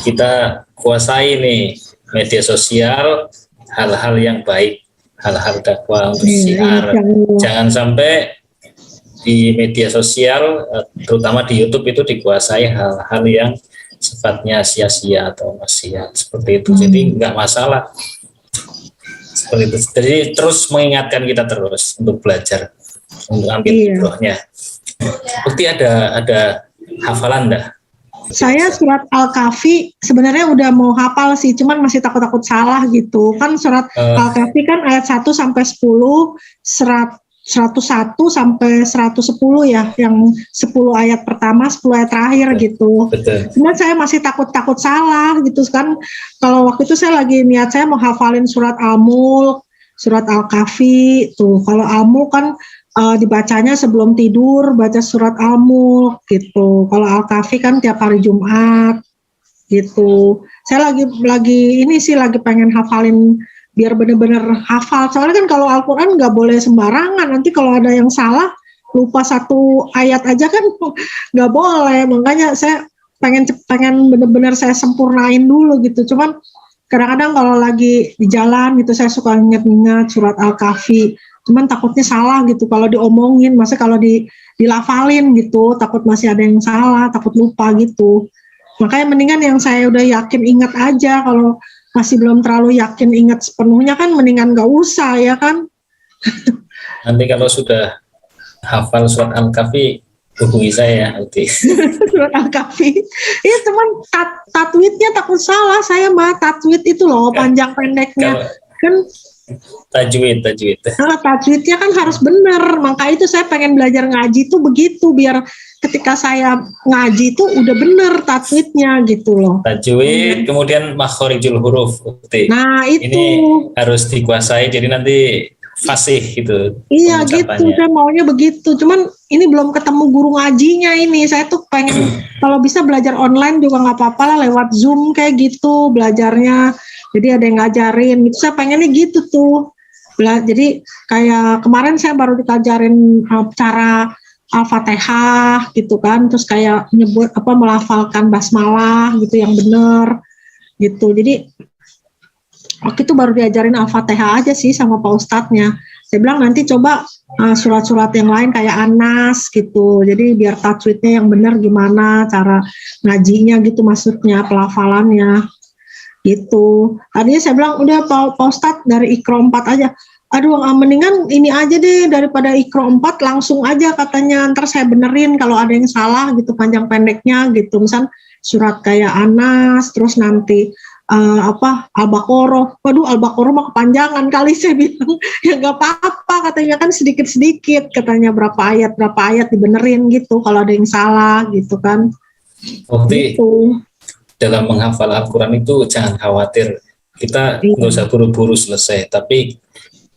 kita kuasai nih media sosial, hal-hal yang baik, hal-hal dakwah untuk syiar. Jangan sampai di media sosial, terutama di YouTube itu dikuasai hal-hal yang sifatnya sia-sia atau maksiat seperti itu. Jadi nggak masalah seperti itu. Jadi terus mengingatkan kita terus untuk belajar, untuk ambil ibrohnya. Bukti ada hafalan dah? Saya surat Al-Kahfi sebenarnya udah mau hafal sih, cuman masih takut-takut salah gitu. Kan surat Al-Kahfi kan ayat 1 sampai 10, 101 sampai 110 ya, yang 10 ayat pertama, 10 ayat terakhir gitu. Betul. Cuman saya masih takut salah gitu kan. Kalau waktu itu saya lagi niat saya mau hafalin surat Al-Mulk, surat Al-Kahfi tuh. Kalau Al-Mulk kan dibacanya sebelum tidur, baca surat Al-Mulk gitu. Kalau Al-Kahfi kan tiap hari Jumat gitu. Saya lagi ini sih lagi pengen hafalin biar benar-benar hafal. Soalnya kan kalau Al-Quran nggak boleh sembarangan. Nanti kalau ada yang salah, lupa satu ayat aja kan nggak boleh. Makanya saya pengen benar-benar saya sempurnain dulu gitu. Cuman kadang-kadang kalau lagi di jalan gitu saya suka ingat-ingat surat Al-Kahfi. Cuman takutnya salah gitu kalau diomongin, masa kalau dilafalin gitu, takut masih ada yang salah, takut lupa gitu. Makanya mendingan yang saya udah yakin ingat aja. Kalau masih belum terlalu yakin ingat sepenuhnya kan mendingan gak usah ya kan. Nanti kalau sudah hafal surat Al-Kahfi hubungi saya nanti. Surat Al-Kahfi. Iya cuman tatwidnya takut salah saya mah, tatwid itu loh panjang pendeknya. Kan tajwid. Nah, tajwidnya kan harus benar, maka itu saya pengen belajar ngaji tuh begitu biar ketika saya ngaji tuh udah bener tajwidnya gitu loh. Tajwid, kemudian makhorijul huruf. Nah itu ini harus dikuasai, jadi nanti fasih gitu. Iya gitu, saya maunya begitu. Cuman ini belum ketemu guru ngajinya ini. Saya tuh pengen kalau bisa belajar online juga nggak apa-apa lah, lewat Zoom kayak gitu belajarnya. Jadi ada yang ngajarin gitu. Saya pengennya gitu tuh. Jadi kayak kemarin saya baru dikajarin cara Al-Fatihah gitu kan. Terus kayak nyebut melafalkan basmalah gitu yang benar gitu. Jadi waktu itu baru diajarin Al-Fatihah aja sih sama Pak Ustadznya. Saya bilang nanti coba surat-surat yang lain kayak Anas gitu. Jadi biar tajwidnya yang benar gimana, cara ngajinya gitu maksudnya, pelafalannya gitu. Tadinya saya bilang udah Pak Ustadz dari Iqra 4 aja. Aduh mendingan ini aja deh daripada Iqra 4 langsung aja katanya. Ntar saya benerin kalau ada yang salah gitu panjang pendeknya gitu. Misal surat kayak Anas terus nanti Al-Baqarah. Waduh Al-Baqarah mah kepanjangan kali saya bilang. Ya nggak apa-apa katanya kan sedikit-sedikit katanya berapa ayat dibenerin gitu kalau ada yang salah gitu kan. Gitu. Dalam menghafal Al-Quran itu jangan khawatir, kita nggak usah buru-buru selesai, tapi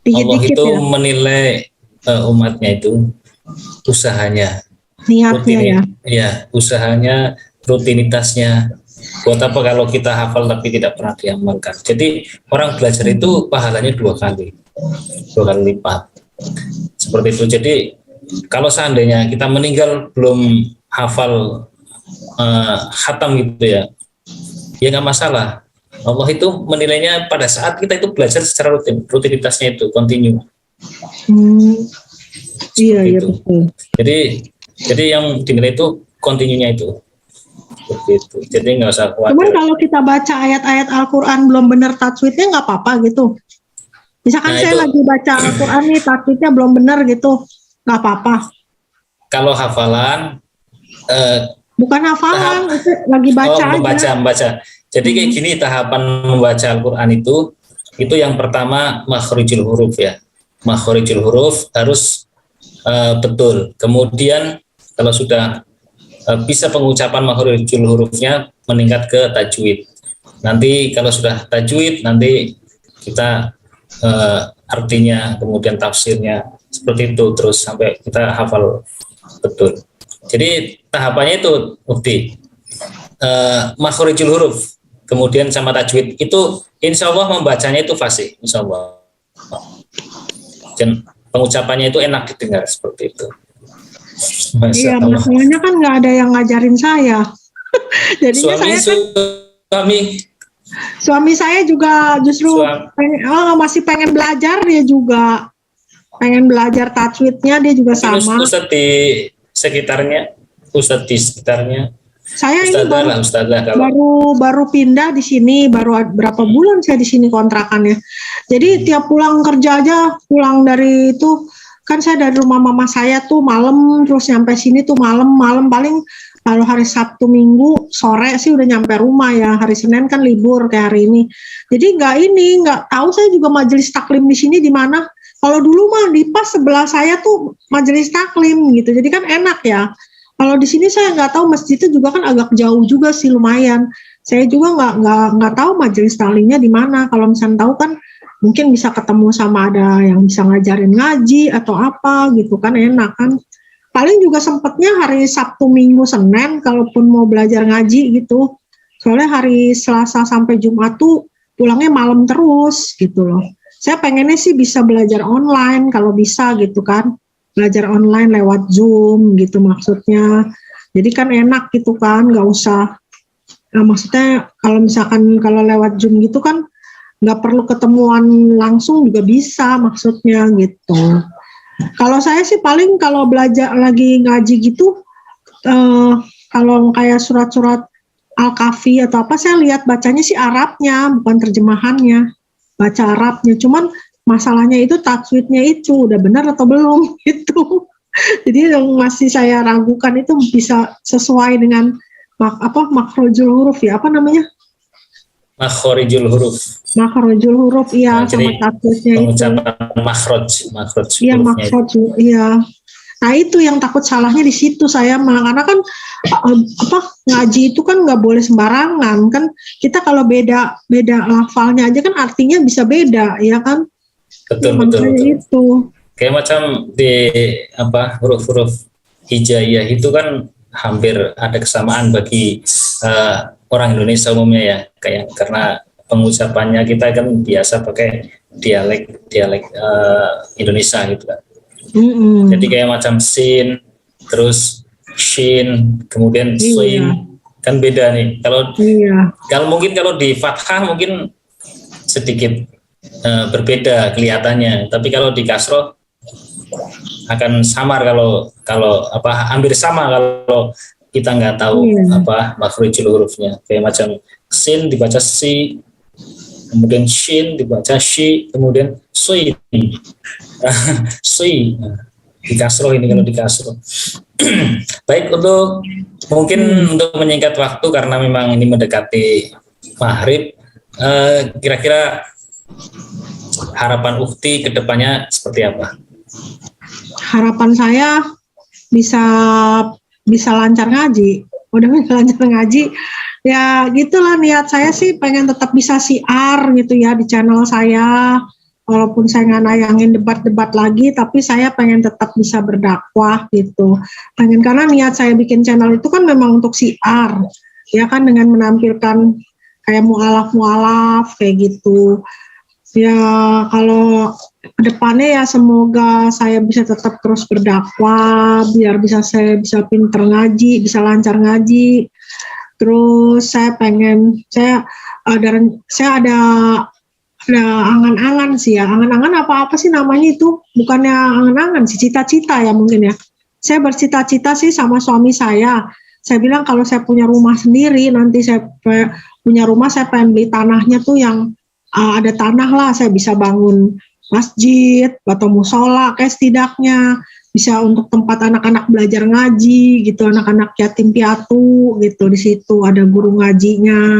Allah itu menilai umatnya itu usahanya, niatnya usahanya, rutinitasnya. Buat apa kalau kita hafal tapi tidak pernah diamalkan? Jadi orang belajar itu pahalanya 2 kali lipat. Seperti itu. Jadi kalau seandainya kita meninggal belum hafal khatam gitu ya nggak masalah. Allah itu menilainya pada saat kita itu belajar secara rutin, rutinitasnya itu kontinu. Iya betul. Jadi yang dinilai itu kontinunya itu. Begitu. Jadi nggak usah khawatir. Cuman kalau kita baca ayat-ayat Al-Quran belum benar tajwidnya nggak apa-apa gitu. Misalkan saya lagi baca Al-Quran nih tajwidnya belum benar gitu, nggak apa-apa. Kalau hafalan bukan hafalan, lagi baca aja. Membaca. Jadi kayak gini tahapan membaca Al-Quran itu yang pertama makhorijul huruf ya. Makhorijul huruf harus betul. Kemudian kalau sudah bisa pengucapan makhorijul hurufnya meningkat ke tajwid. Nanti kalau sudah tajwid nanti kita artinya kemudian tafsirnya seperti itu terus sampai kita hafal betul. Jadi tahapannya itu bukti makhorijul huruf kemudian sama tajwid itu insya Allah membacanya itu fasih insya Allah dan pengucapannya itu enak didengar seperti itu. Masya Iya, Allah. masalahnya kan nggak ada yang ngajarin saya. Jadinya Suami, saya kan, suami, suami saya juga justru masih pengen belajar, dia juga pengen belajar tajwidnya, dia juga sama. Ustadz di sekitarnya, Ustadz di sekitarnya, Saya ini Ustadzah kalau baru pindah di sini, baru berapa bulan saya di sini kontrakannya. Jadi tiap pulang kerja aja, pulang dari itu, kan saya dari rumah mama saya tuh malam, terus nyampe sini tuh malam paling kalau hari Sabtu Minggu sore sih udah nyampe rumah ya. Hari Senin kan libur kayak hari ini. Jadi nggak tahu saya juga majelis taklim di sini di mana. Kalau dulu mah di pas sebelah saya tuh majelis taklim gitu. Jadi kan enak ya. Kalau di sini saya nggak tahu, masjidnya juga kan agak jauh juga sih lumayan. Saya juga nggak tahu majelis taklimnya di mana. Kalau misalnya tahu kan mungkin bisa ketemu sama ada yang bisa ngajarin ngaji atau apa gitu kan, enak kan. Paling juga sempetnya hari Sabtu, Minggu, Senin kalaupun mau belajar ngaji gitu. Soalnya hari Selasa sampai Jumat tuh pulangnya malam terus gitu loh. Saya pengennya sih bisa belajar online kalau bisa gitu kan. Belajar online lewat Zoom gitu maksudnya. Jadi kan enak gitu kan, nggak usah. Nah, maksudnya kalau misalkan kalau lewat Zoom gitu kan nggak perlu ketemuan langsung juga bisa maksudnya gitu. Kalau saya sih paling kalau belajar lagi ngaji gitu, kalau kayak surat-surat Al-Kahfi atau apa, saya lihat bacanya sih Arabnya, bukan terjemahannya. Baca Arabnya, cuman masalahnya itu tajwidnya itu udah benar atau belum gitu. Jadi yang masih saya ragukan itu bisa sesuai dengan makhrajul huruf ya, apa namanya? makhorijul huruf. Makhrajul huruf iya, Nah, sama tajwidnya itu. Pengucapan makhraj Iya, hurufnya. makhraj iya. Nah itu yang takut salahnya di situ saya, karena kan ngaji itu kan nggak boleh sembarangan kan, kita kalau beda lafalnya aja kan artinya bisa beda ya kan. Betul. Itu Kayak macam di huruf-huruf hijaiyah itu kan hampir ada kesamaan bagi orang Indonesia umumnya ya, kayak karena pengucapannya kita kan biasa pakai dialek Indonesia gitu kan. Jadi kayak macam sin, terus shin, kemudian sin, kan beda nih. Kalau mungkin kalau di fathah mungkin sedikit berbeda kelihatannya, tapi kalau di kasroh akan samar kalau hampir sama kalau kita nggak tahu makhrajul hurufnya. Kayak macam sin dibaca si, kemudian shin dibaca shi, kemudian sui. Sui di kasroh ini kalau di kasroh. Baik, untuk menyingkat waktu karena memang ini mendekati maghrib, kira-kira harapan Ukti ke depannya seperti apa? Harapan saya bisa lancar ngaji. Udah bisa lancar ngaji. Ya gitulah, niat saya sih pengen tetap bisa siar gitu ya di channel saya. Walaupun saya nggak nayangin debat-debat lagi, tapi saya pengen tetap bisa berdakwah gitu. Pengen, karena niat saya bikin channel itu kan memang untuk siar, ya kan, dengan menampilkan kayak mu'alaf kayak gitu. Ya kalau kedepannya ya semoga saya bisa tetap terus berdakwah, biar saya bisa pinter ngaji, bisa lancar ngaji. Terus saya ada angan-angan sih ya, angan-angan apa sih namanya itu, bukannya angan-angan sih, cita-cita ya mungkin ya. Saya bercita-cita sih sama suami saya bilang kalau saya punya rumah sendiri, nanti saya punya rumah, saya pengen beli tanahnya tuh yang ada tanah lah, saya bisa bangun masjid atau musola kayak setidaknya, bisa untuk tempat anak-anak belajar ngaji gitu, anak-anak yatim piatu gitu, di situ ada guru ngajinya,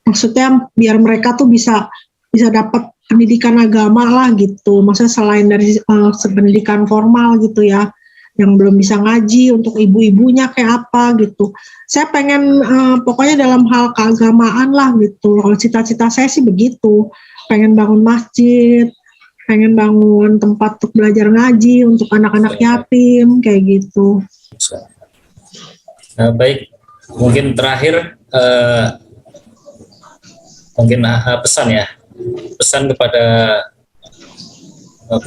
maksudnya biar mereka tuh bisa dapat pendidikan agama lah gitu, maksudnya selain dari pendidikan formal gitu ya, yang belum bisa ngaji, untuk ibu-ibunya kayak apa gitu. Saya pengen pokoknya dalam hal keagamaan lah gitu. Kalau cita-cita saya sih begitu, pengen bangun masjid, pengen bangun tempat untuk belajar ngaji untuk anak-anak yatim kayak gitu. Baik, mungkin terakhir pesan kepada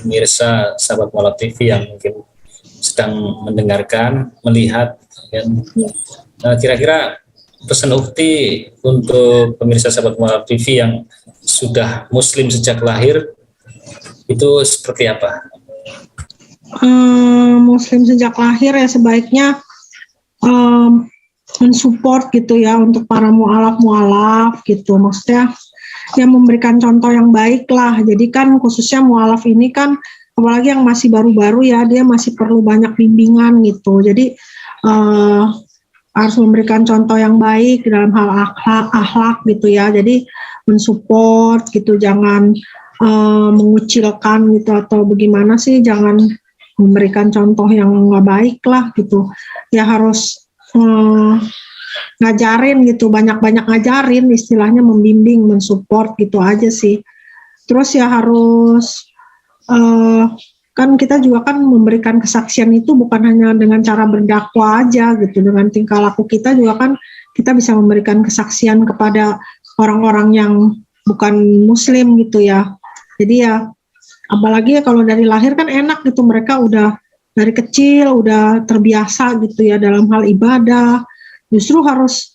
pemirsa sahabat Mola TV yang mungkin sedang mendengarkan, melihat. Kira-kira pesan Ukti untuk pemirsa sahabat Mualaf TV yang sudah Muslim sejak lahir itu seperti apa? Muslim sejak lahir ya sebaiknya mensupport gitu ya untuk para mualaf gitu, maksudnya yang memberikan contoh yang baik lah. Jadi kan khususnya mualaf ini kan apalagi yang masih baru-baru ya, dia masih perlu banyak bimbingan gitu. Jadi harus memberikan contoh yang baik dalam hal akhlak gitu ya. Jadi mensupport gitu, jangan mengucilkan gitu atau bagaimana sih, jangan memberikan contoh yang nggak baik lah gitu. Ya harus ngajarin gitu, banyak-banyak ngajarin, istilahnya membimbing, mensupport gitu aja sih. Terus ya harus kan kita juga kan memberikan kesaksian itu bukan hanya dengan cara berdakwah aja gitu, dengan tingkah laku kita juga kan kita bisa memberikan kesaksian kepada orang-orang yang bukan Muslim gitu ya. Jadi ya apalagi ya kalau dari lahir kan enak gitu, mereka udah dari kecil udah terbiasa gitu ya dalam hal ibadah. Justru harus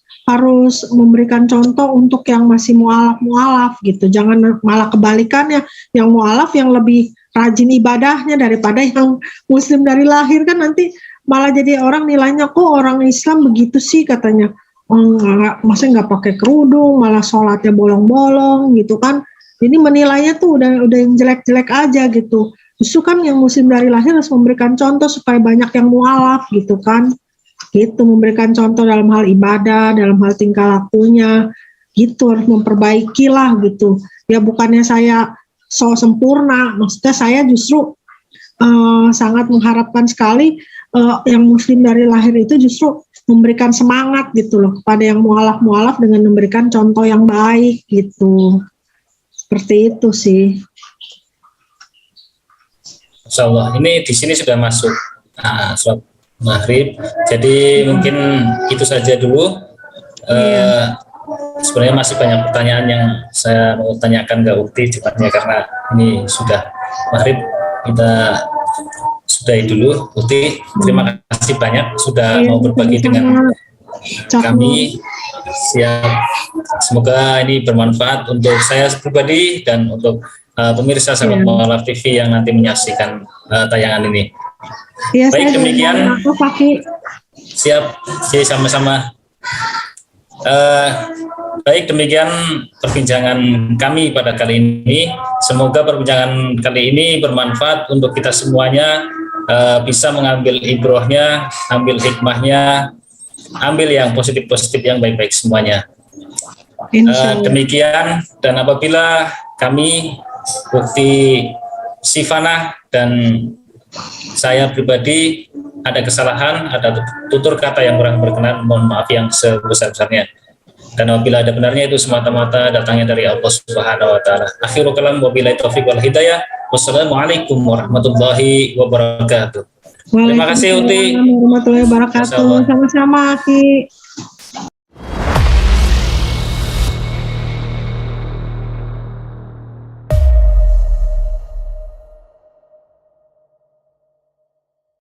memberikan contoh untuk yang masih mualaf gitu. Jangan malah kebalikannya, yang mualaf yang lebih rajin ibadahnya daripada yang Muslim dari lahir, kan nanti malah jadi orang nilainya kok orang Islam begitu sih katanya. Maksudnya nggak pakai kerudung, malah sholatnya bolong-bolong gitu kan. Jadi menilainya tuh udah yang jelek-jelek aja gitu. Justru kan yang Muslim dari lahir harus memberikan contoh supaya banyak yang mualaf gitu kan. Gitu, memberikan contoh dalam hal ibadah, dalam hal tingkah lakunya gitu, harus memperbaiki lah gitu. Ya bukannya saya so sempurna, maksudnya saya justru sangat mengharapkan sekali yang Muslim dari lahir itu justru memberikan semangat gitu loh kepada yang mualaf-mualaf dengan memberikan contoh yang baik gitu. Seperti itu sih. Insyaallah, ini di sini sudah masuk sholat maghrib, jadi mungkin itu saja dulu. Sebenarnya masih banyak pertanyaan yang saya mau tanyakan ke Ukti, cepatnya karena ini sudah maghrib, kita sudahi dulu. Ukti, terima kasih banyak sudah mau berbagi dengan kami. Siap, semoga ini bermanfaat untuk saya pribadi dan untuk pemirsa sahabat Mualaf TV yang nanti menyaksikan tayangan ini. Ya, baik, demikian. Siap, jadi sama-sama. Baik, demikian perbincangan kami pada kali ini. Semoga perbincangan kali ini bermanfaat untuk kita semuanya, bisa mengambil ibrahnya, ambil hikmahnya, ambil yang positif-positif, yang baik-baik semuanya. Demikian, dan apabila kami Ukti Sifana dan saya pribadi ada kesalahan, ada tutur kata yang kurang berkenan, mohon maaf yang sebesar-besarnya. Dan apabila ada benarnya itu semata-mata datangnya dari Allah Subhanahu wa taala. Akhirul kalam, wabillahi taufiq wal hidayah. Wassalamualaikum warahmatullahi wabarakatuh. Terima kasih Uti. Warahmatullahi wabarakatuh. Sama-sama Ki.